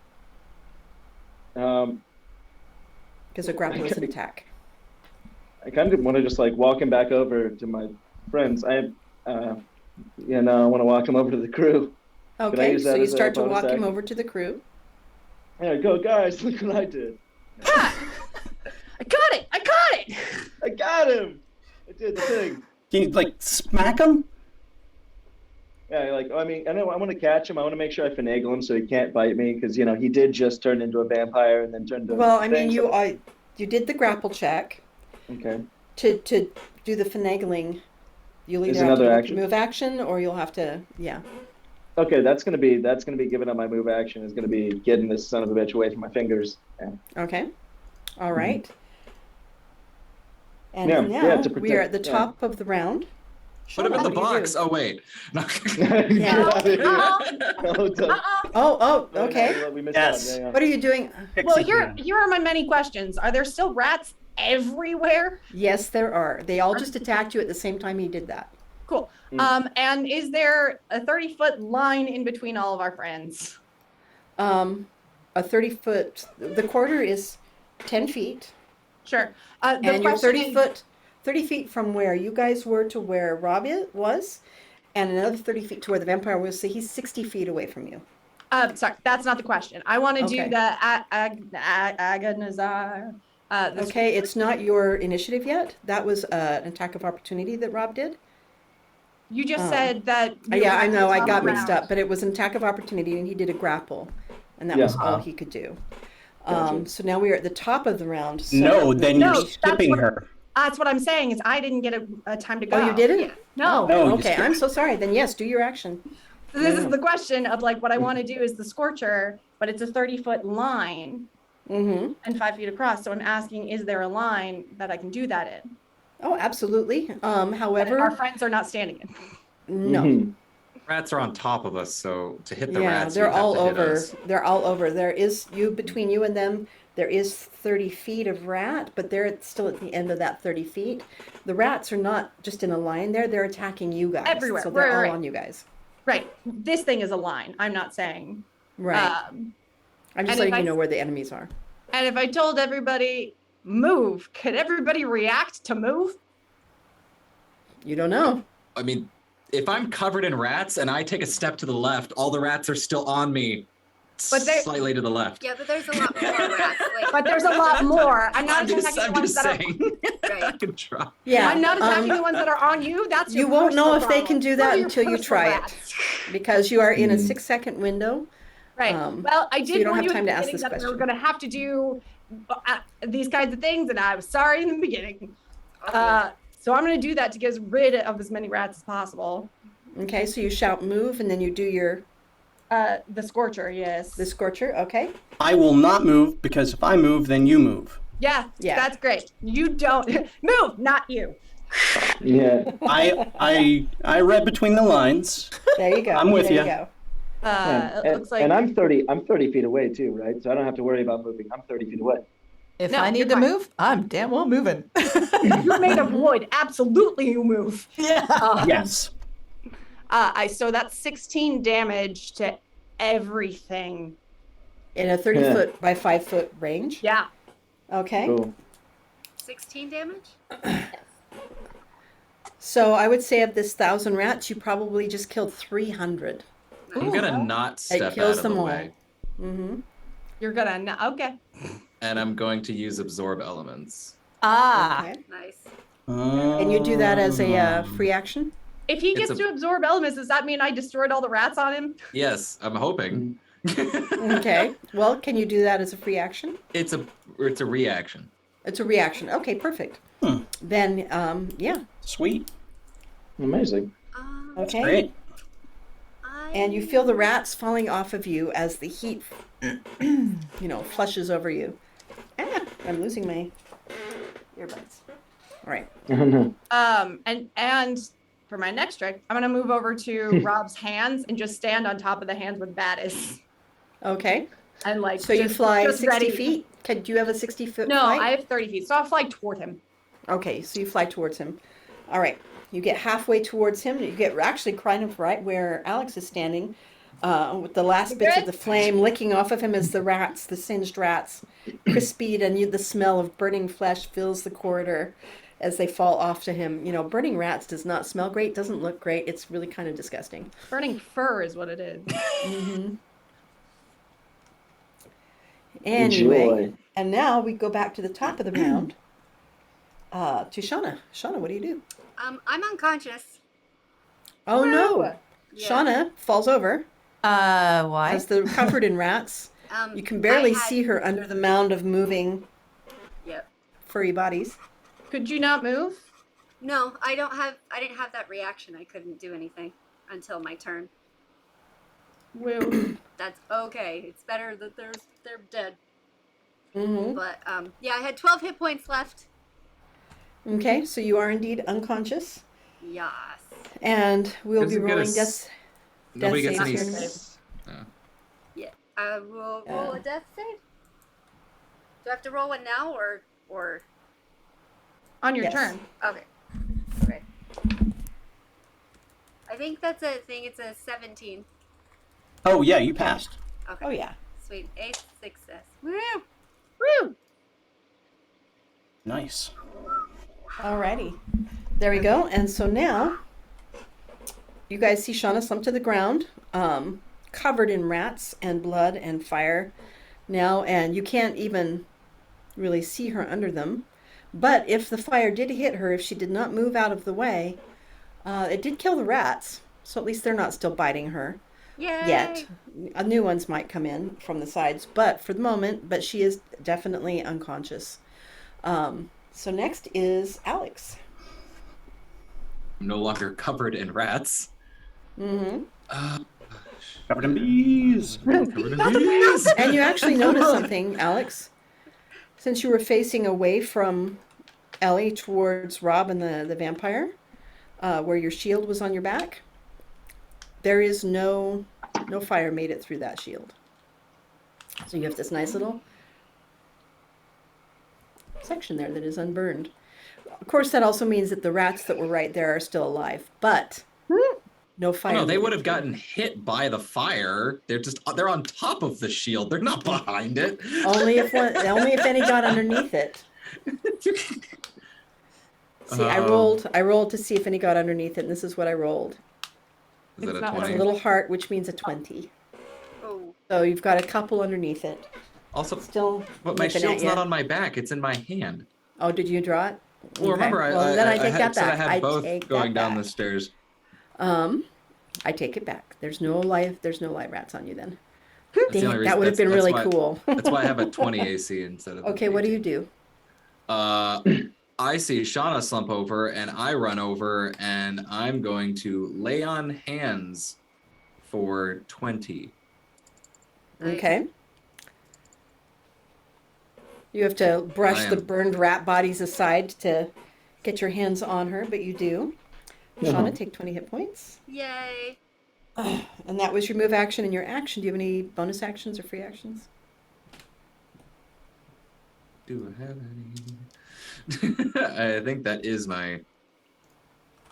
Because a grapple is an attack. I kind of want to just like walk him back over to my friends. I want to walk him over to the crew. Okay, use so that you as a start to bonus walk him action? over to the crew. There, go, guys! Look what I did. I got it. I got it. I got him. I did the thing. Can you like smack him? Yeah, like I mean, I want to catch him. I want to make sure I finagle him so he can't bite me because he did just turn into a vampire and then turned into. Well, I a mean, thing, you did the grapple check. Okay. To do the finagling. You'll Is either have to another make action? a move action or you'll have to, Okay, that's gonna be giving up my move action. Is gonna be getting this son of a bitch away from my fingers. Yeah. Okay. All right. And Yeah, now yeah, to we are at the protect- top of the round. Put him in the What do you do? box. Oh wait. No. Oh, okay. We missed Yes. out. Yeah, What are you doing? Well, here are my many questions. Are there still rats everywhere? Yes, there are. They all just attacked you at the same time he did that. Cool. Mm. And is there a 30-foot line in between all of our friends? A 30-foot, the corridor is 10 feet. Sure. The And you're question 30 feet from where you guys were to where Rob was, and another 30 feet to where the vampire was, so he's 60 feet away from you. Sorry, that's not the question. I want to Okay. do the agonizar. Okay, it's not your initiative yet. That was an attack of opportunity that Rob did. You just Um, said that. we were Yeah, I gonna know, I top got the mixed round. up, but it was an attack of opportunity and he did a grapple. And that Yeah. was all he could do. Gotcha. So now we are at the top of the round. So No, then No, you're that's skipping what- her. That's what I'm saying is I didn't get a time to go. Oh, you didn't? Yeah. No. Oh, No, you okay, skipped. I'm so sorry. Then yes, do your action. So this is the question of like what I want to do is the scorcher, but it's a 30-foot line Mm-hmm. and 5 feet across. So I'm asking, is there a line that I can do that in? Oh, absolutely. That our However, friends are not standing in. no. Mhm. Rats are on top of us, so to hit the Yeah, rats, they're you have all to hit over. us. They're all over. There is between you and them. There is 30 feet of rat, but they're still at the end of that 30 feet. The rats are not just in a line there. They're attacking you guys. Everywhere. So they're all Right. on you guys. Right. This thing is a line. I'm not saying. Right. Um, I'm and just if letting I you know s- where the enemies are. and if I told everybody move, could everybody react to move? You don't know. I mean, if I'm covered in rats and I take a step to the left, all the rats are still on me, But they- slightly to the left. Yeah, but there's a lot more rats. Like, But there's a lot more. I'm not I'm just attacking the ones that saying. I right. can try. Yeah. I'm not attacking the ones that are on you. That's your You won't know personal if they can problem. do Those that are your until you personal try rats. it, because you are in a 6-second window. Right. Um, Well, I so did you don't warn have you time at to the ask beginning this that we were question. going to have to do these kinds of things, and I was sorry in the beginning. So I'm going to do that to get rid of as many rats as possible. Okay, so you shout move and then you do your The scorcher, yes. the scorcher. Okay. I will not move because if I move, then you move. Yeah, Yeah. that's great. You don't move, not you. Yeah. I read between the lines. There you go. I'm with there ya. you go. Yeah. It And, looks like and I'm 30 feet away too, right? So I don't have to worry about moving. I'm 30 feet away. If No, I need you're to fine. move, I'm damn well moving. you're made of wood. Absolutely, you move. Yeah. Yes. So that's 16 damage to everything. In a 30-foot by 5-foot range. Yeah. Okay. Cool. 16 damage? So I would say of this 1,000 rats, you probably just killed 300. I'm gonna not step out kills of them the all. way, Mm-hmm. You're gonna okay. and I'm going to use absorb elements. Ah. Okay. Nice. And you do that as a free action? If he It's gets a- to absorb elements, does that mean I destroyed all the rats on him? Yes, I'm hoping. Okay. Well, can you do that as a free action? It's a reaction. It's a reaction. Okay, perfect. Then, yeah. Sweet. Amazing. Okay. Great. And you feel the rats falling off of you as the heat, flushes over you. Ah, I'm losing my earbuds. All right. And for my next trick, I'm gonna move over to Rob's hands and just stand on top of the hands where the bat is, Okay. and like. So you just- fly just 60 ready. feet? Do you have a 60-foot No, flight? I have 30 feet, so I'll fly toward him. Okay, so you fly towards him. All right. You get halfway towards him. You get actually kind of right where Alex is standing, with the last bits of the flame licking off of him as the rats, the singed rats, crispied, and the smell of burning flesh fills the corridor as they fall off to him. Burning rats does not smell great, doesn't look great. It's really kind of disgusting. Burning fur is what it is. Anyway, Enjoy. and now we go back to the top of the round. To Shauna. Shauna, what do you do? I'm unconscious. Oh no! Yeah. Shauna falls over Why? as they're covered in rats. You can barely see her under the mound of moving Yep. furry bodies. Could you not move? No, I didn't have that reaction. I couldn't do anything until my turn. Woo. That's okay. It's better that they're dead. Mm-hmm. But yeah, I had 12 hit points left. Okay, so you are indeed unconscious, Yes. and we'll Does be it get rolling us- death. Nobody death gets any. saves here. Yeah. I will roll a death save. Do I have to roll one now or On your Yes. turn. okay. Right. I think that's a thing. It's a 17. Oh yeah, you passed. Okay. Oh yeah. Sweet. 8 success. Woo! Woo. Nice. Alrighty. There we go. And so now, you guys see Shauna slump to the ground, covered in rats and blood and fire now, and you can't even really see her under them. But if the fire did hit her, if she did not move out of the way, it did kill the rats. So at least they're not still biting her Yay! yet. New ones might come in from the sides, but for the moment, but she is definitely unconscious. So next is Alex. I'm no longer covered in rats. Mm-hmm. Covered in bees. Covered in bees. And you actually noticed something, Alex. Since you were facing away from Ellie towards Rob and the vampire, where your shield was on your back, there is no fire made it through that shield. So you have this nice little section there that is unburned. Of course, that also means that the rats that were right there are still alive, but no fire. No, they made would it have through. gotten hit by the fire. They're on top of the shield. They're not behind it. Only if any got underneath it. See, I rolled to see if any got underneath it, and this is what I rolled. Is that It's a not It's 20? a little heart, which means a 20. Oh, So you've got a couple underneath it. Also, Still but my looking at shield's ya. not on my back. It's in my hand. Oh, did you draw it? Well, remember, Okay. Well, then I take that said I back. had I both take going that down back. the stairs. I take it back. There's no live rats on you then. That's the Dang, only that would have reason- been that's really why- cool. That's why I have a 20 AC instead of. an Okay, what do 18. you do? I see Shauna slump over, and I run over, and I'm going to lay on hands for 20. nice. Okay. You have to brush I the am- burned rat bodies aside to get your hands on her, but you do. Shauna, take 20 hit points. Yay! And that was your move action and your action. Do you have any bonus actions or free actions? Do I have any? I think that is my.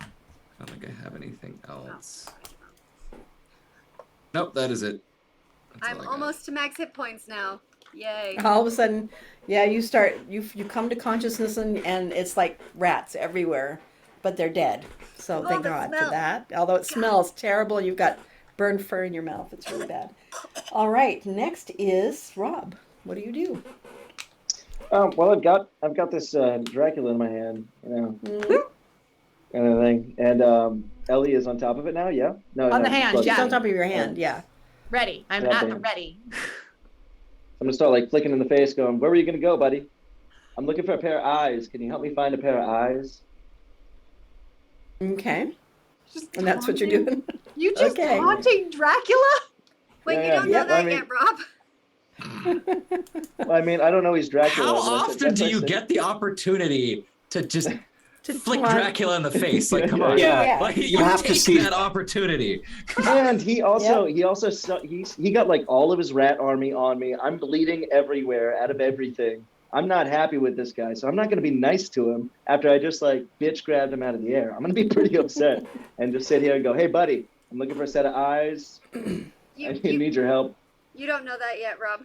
I don't think I have anything else. Nope, that is it. That's all I'm I got. almost to max hit points now. Yay! All of a sudden, yeah, you come to consciousness and it's like rats everywhere, but they're dead. So Oh, thank the God for smell. that. Although it smells terrible, you've got burned fur in your mouth. It's really bad. All right, next is Rob. What do you do? Well, I've got this Dracula in my hand, Mm, kind of thing, and Ellie is on top of it now. Yeah, no, On no, the hand, close. She's yeah. on top of your hand, yeah. Ready. I'm Yeah, at the bam. ready. I'm gonna start like flicking in the face, going, "Where were you gonna go, buddy? I'm looking for a pair of eyes. Can you help me find a pair of eyes?" Okay, Just and that's what you're taunting- doing. You just Okay. taunting Dracula? Wait, Yeah, you yeah, don't yeah, know that I mean- yet, Rob? Well, I mean, I don't know he's Dracula. How but that's- often that's do what I you said. get the opportunity to just To flick taunt- Dracula in the face? Like, come on. Yeah, Yeah. Like, you have to take see that opportunity. And he also he got like all of his rat army on me. I'm bleeding everywhere out of everything. I'm not happy with this guy, so I'm not gonna be nice to him after I just like bitch grabbed him out of the air. I'm gonna be pretty upset and just sit here and go, "Hey, buddy, I'm looking for a set of eyes. I You need your help." you don't know that yet, Rob.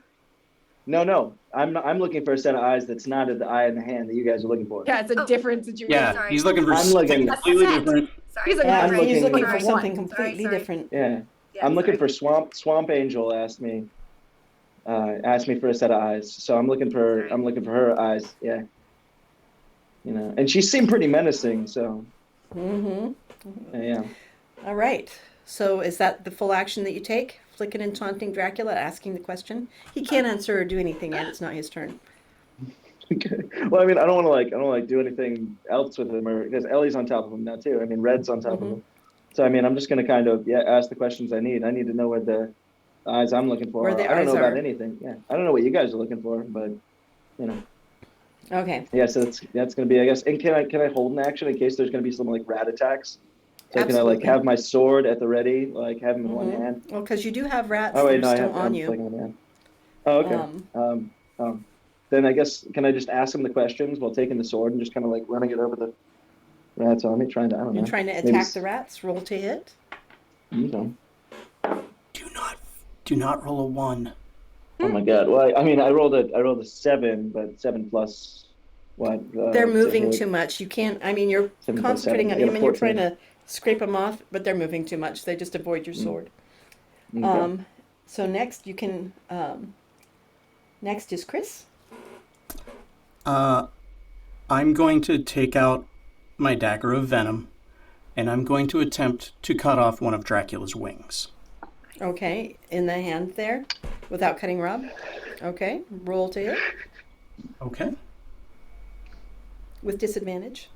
No, I'm looking for a set of eyes that's not the eye in the hand that you guys are looking for. Yeah, it's a Oh. different situation. Yeah, Sorry. he's looking for I'm something looking- completely Set. different. Sorry. He's like, Yeah, I'm he's looking- looking for Sorry. something Sorry, completely sorry. different. Yeah. Yeah, I'm looking sorry. for Swamp Angel asked me for a set of eyes. So I'm looking for her eyes. Yeah. You know, and she seemed pretty menacing. So Mm-hmm. yeah. All right. So is that the full action that you take? Flicking and taunting Dracula, asking the question? He can't answer or do anything yet. It's not his turn. Okay. Well, I mean, I don't want to do anything else with him, or because Ellie's on top of him now too. I mean, Red's on top of him. So I mean, I'm just gonna kind of ask the questions I need. I need to know where the eyes I'm looking for. Where the I don't eyes know about are. anything. Yeah, I don't know what you guys are looking for, but you know. Okay. Yeah, so that's gonna be, I guess. And can I hold an action in case there's gonna be some like rat attacks? So can I like Absolutely. have my sword at the ready, like have him in one Mhm. hand? Well, because you do have rats Oh that wait, are no, still on I'm you. flicking them in. Oh okay. Then I guess can I just ask him the questions while taking the sword and just kind of like running it over the rats on me, trying to, I don't know. You're trying to maybe attack the rats. Roll to hit. You know. Do not roll a 1. Oh my god. Well, I mean, I rolled a 7, but 7 plus what? They're to moving hit. too much. You can't. I mean, you're 7 plus concentrating 7. on I got him a and you're trying 14. to scrape them off, but they're moving too much. They just avoid your sword. Okay. So next you can. Next is Chris. I'm going to take out my dagger of venom, and I'm going to attempt to cut off one of Dracula's wings. Okay, in the hand there, without cutting Rob. Okay, roll to hit Okay. with disadvantage.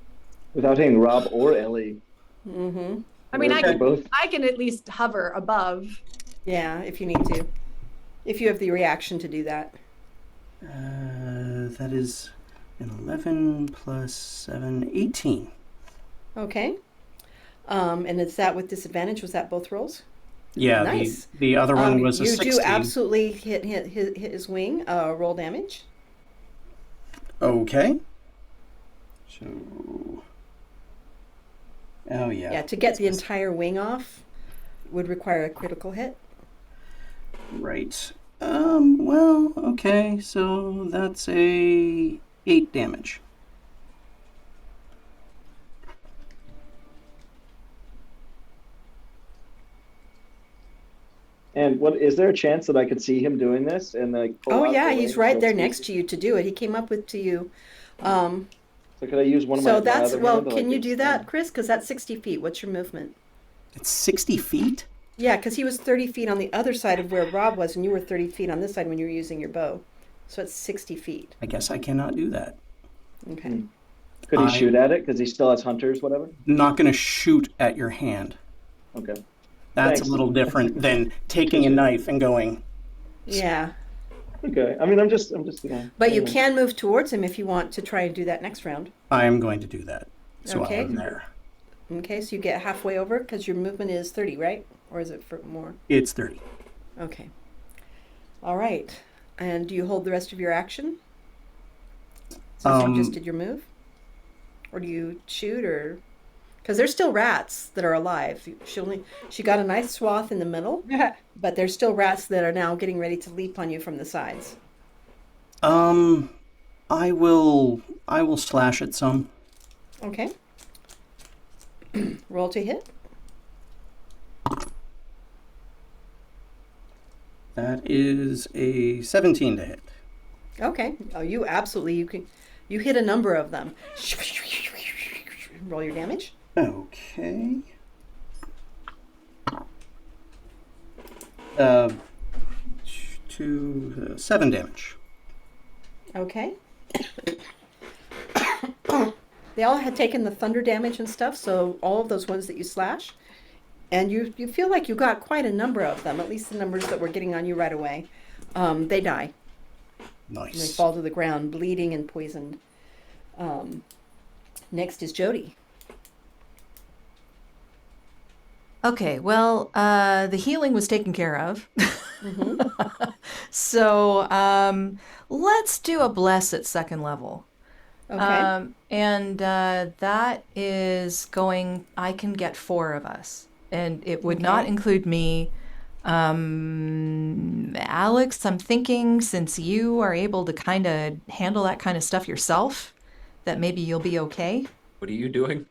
Without hitting Rob or Ellie. Mm-hmm. I mean, They're both. I can at least hover above. Yeah, if you need to. If you have the reaction to do that. That is an 11 plus 7, 18. Okay. And is that with disadvantage? Was that both rolls? Yeah, Nice. the other one was a you 16. do absolutely hit his wing. Roll damage. Okay. So... Oh, yeah. Yeah, to get the entire wing off would require a critical hit. Right. Well, okay, so that's a 8 damage. And what is there a chance that I could see him doing this and like? pull Oh out yeah, the he's wings right so there it's next easy? to you to do it. He came up with to you. So could I use one of So my? that's other well. hand to, like, Can you do that, extend? Chris? Because that's 60 feet. What's your movement? It's 60 feet? Yeah, because he was 30 feet on the other side of where Rob was, and you were 30 feet on this side when you were using your bow. So it's 60 feet. I guess I cannot do that. Okay. Could he I- shoot at it because he still has hunters, whatever? Not going to shoot at your hand. Okay. That's Thanks. a little different than taking a knife and going, Yeah, Okay. I mean, I'm just, but you can move towards him if you want to try and do that next round. I am going to do that. So Okay. I'm there. Okay, so you get halfway over because your movement is 30, right? Or is it for more? It's 30. Okay. All right. And do you hold the rest of your action? Since you just did your move? Or do you shoot or... Because there's still rats that are alive. She got a nice swath in the middle, but there's still rats that are now getting ready to leap on you from the sides. I will slash at some. Okay. Roll to hit. That is a 17 to hit. Okay. Oh, you hit a number of them. Roll your damage. Okay. 7 damage. Okay. They all had taken the thunder damage and stuff, so all of those ones that you slash, and you feel like you got quite a number of them, at least the numbers that were getting on you right away. They die. And they Nice. fall to the ground, bleeding and poisoned. Next is Jody. Okay, well, the healing was taken care of. Mm-hmm. So let's do a bless at second level. Okay. And that is going, I can get 4 of us. And it would not include me. Alex, I'm thinking since you are able to kind of handle that kind of stuff yourself, that maybe you'll be okay. What are you doing?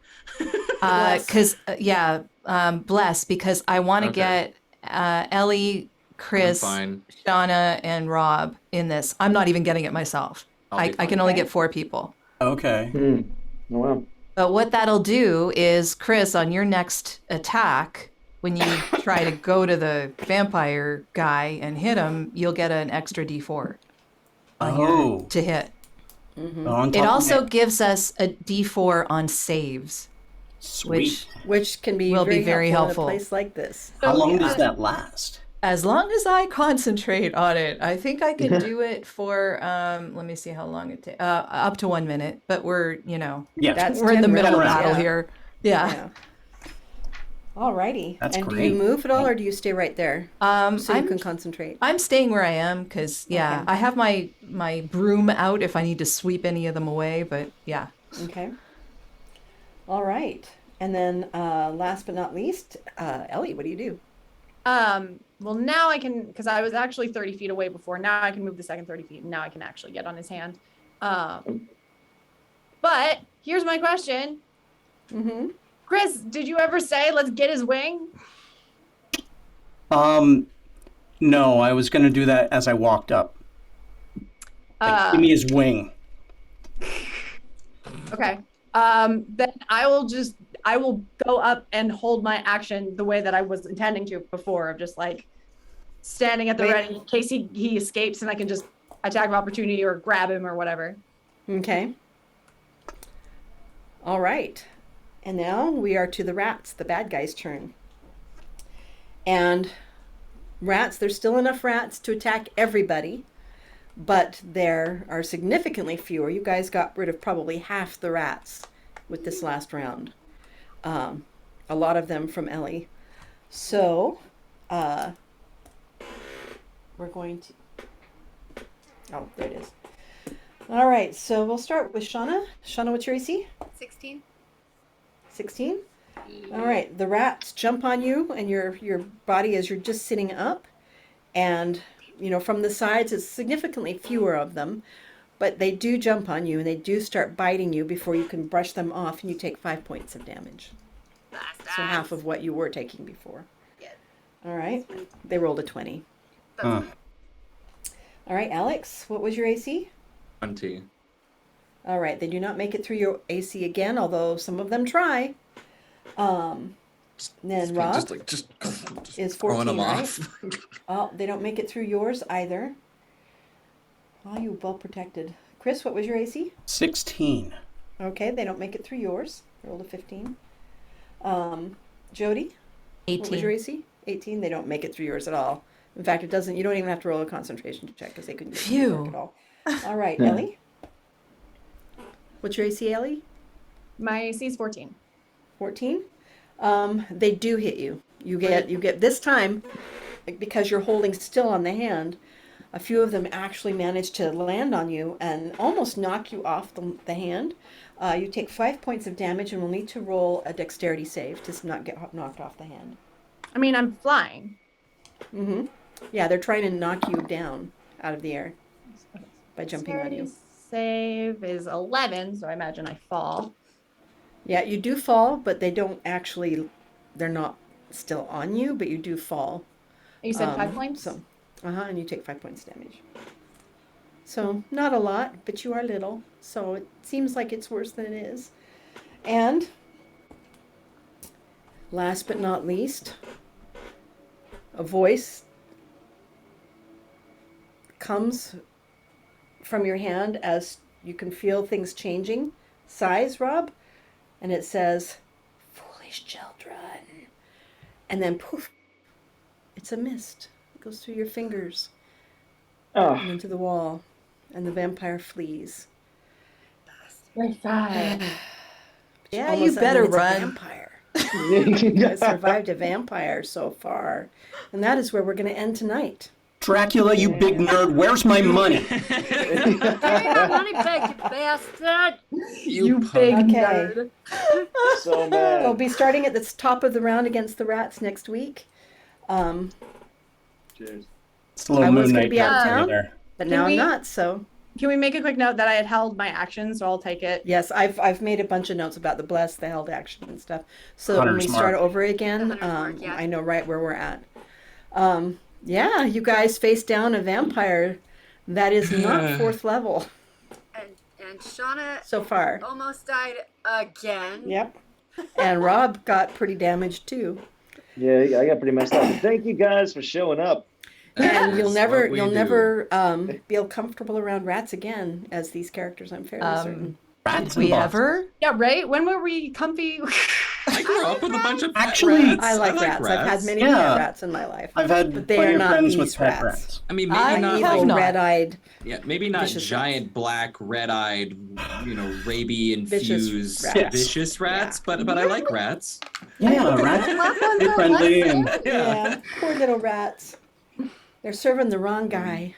Because, bless, because I want to Okay. get Ellie, Chris, fine. Shauna, and Rob in this. I'm not even getting it myself. I'll I be can fine. only Okay. get 4 people. Okay. Oh, wow. But what that'll do is, Chris, on your next attack, when you try to go to the vampire guy and hit him, you'll get an extra D4 on your to hit. On It top of also that- gives us a D4 on saves, Sweet. Which can be will be very helpful. in a place like this. How long does that last? as long as I concentrate on it. I think I can do it for, let me see how long it takes, up to 1 minute. But we're, Yeah. That's we're in the 10 middle of rounds, battle yeah. here. Yeah. Yeah. Alrighty. That's and do great. you move at all, or do you stay right there so you I'm can concentrate? I'm staying where I am because, yeah, Okay. I have my broom out if I need to sweep any of them away. But yeah. Okay. All right. And then last but not least, Ellie, what do you do? Well, now I can, because I was actually 30 feet away before. Now I can move the second 30 feet, and now I can actually get on his hand. But here's my question. Mm-hmm. Chris, did you ever say, let's get his wing? No, I was going to do that as I walked up. Like, give me his wing. Okay. Then I will go up and hold my action the way that I was intending to before, of just like standing at the ready in case he escapes and I can just attack of opportunity or grab him or whatever. Okay. All right. And now we are to the rats, the bad guy's turn. And rats, there's still enough rats to attack everybody, but there are significantly fewer. You guys got rid of probably half the rats with this last round. A lot of them from Ellie. So, we're going to... Oh, there it is. All right, so we'll start with Shauna. Shauna, what's your AC? 16. 16? All right, the rats jump on you and your body as you're just sitting up. And, you know, from the sides, it's significantly fewer of them. But they do jump on you and they do start biting you before you can brush them off, and you take 5 points of damage. So half of what you were taking before. Yeah. All right, they rolled a 20. That's All right, Alex, what was your AC? 20. All right, they do not make it through your AC again, although some of them try. Then Rob Just is throwing 14, them right? off. Oh, they don't make it through yours either. Oh, you well protected. Chris, what was your AC? 16. Okay, they don't make it through yours. They rolled a 15. Jody, what was your 18. AC? 18. They don't make it through yours at all. In fact, it doesn't. You don't even have to roll a concentration check because they couldn't get Phew. it at all. All right, Ellie. What's your AC, Ellie? My AC is 14. 14. They do hit you. You get this time, because you're holding still on the hand. A few of them actually manage to land on you and almost knock you off the hand. You take 5 points of damage and will need to roll a dexterity save to not get knocked off the hand. I mean, I'm flying. Mm-hmm. Yeah, they're trying to knock you down out of the air by jumping on you. Save is 11, so I imagine I fall. Yeah, you do fall, but they don't actually, they're not still on you, but you do fall. You said 5 points? So, and you take 5 points damage. So, not a lot, but you are little. So, it seems like it's worse than it is. And, last but not least, a voice comes from your hand as you can feel things changing. Size, Rob? And it says, "Foolish children." And then poof, it's a mist. It goes through your fingers and Oh, into the wall. And the vampire flees. Very sad. Yeah, Almost you better it's a run. vampire. You guys survived a vampire so far. And that is where we're going to end tonight. Dracula, you big nerd, where's my money? Give me my money back, you bastard! You punk. big Okay. nerd. so We'll mad. be starting at the top of the round against the rats next week. Cheers. It's a little I was Moon gonna Knight be out of over town. there. But Can now we- I'm not, so... Can we make a quick note that I had held my action, so I'll take it? Yes, I've made a bunch of notes about the bless, the held action and stuff. So when we Hunter's start mark. over again, The Hunter's mark, yeah. I know right where we're at. Yeah, you guys face down a vampire that is not fourth level And Shauna so far. almost died again. Yep. And Rob got pretty damaged too. Yeah, I got pretty messed up. Thank you guys for showing up. And you'll That's never what we do. feel comfortable around rats again as these characters, I'm fairly certain. Rats Did we and bugs. ever? Yeah, right? When were we comfy? I grew up with a bunch of pet Actually, rats. I like rats. I've had many Yeah. pet rats in my life. I've had But they plenty are of not friends with these pet rats. rats. I mean, maybe I not have Evil, not. red-eyed. Yeah, maybe not Vicious giant black, red-eyed, rabies Vicious infused rats. vicious rats, but I like rats. Yeah, rats are very friendly and Yeah, poor little rats. They're serving the wrong guy.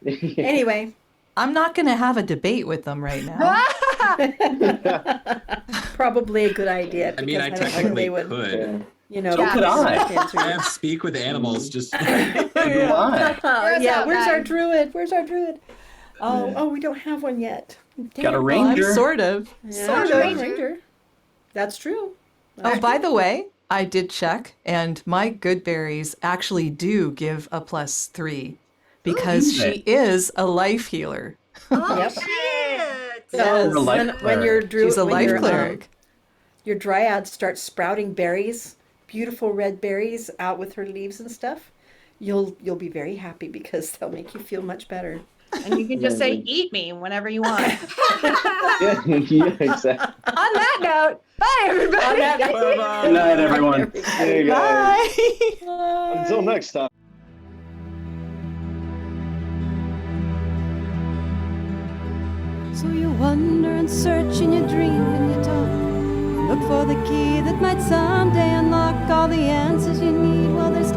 Anyway, I'm not going to have a debate with them right now. probably a good idea. I mean, I because don't think technically they would, could. you know. So could I. answer I you. have speak with animals. Just why? Yeah, out, where's our guys. druid? Where's our druid? Oh, we don't have one yet. Damn Got a it. ring? Well, I'm Ranger. sort of. Yeah, Sort of. ranger. That's true. Oh, by the way, I did check, and my good berries actually do give a +3 because Ooh. she is a life healer. Oh Yep. shit! So You're a life when your cleric. druid, She's a when life your, cleric. your dryad starts sprouting berries, beautiful red berries out with her leaves and stuff, you'll be very happy because they'll make you feel much better. And you can just say, Amazing. eat me whenever you want. Yeah, yeah, exactly. On that note, bye everybody. On that- Bye-bye. Good night, everyone. Hey guys. Bye. Until next time. So you wander and search and you dream and you talk. Look for the key that might someday unlock all the answers you need. Well, there's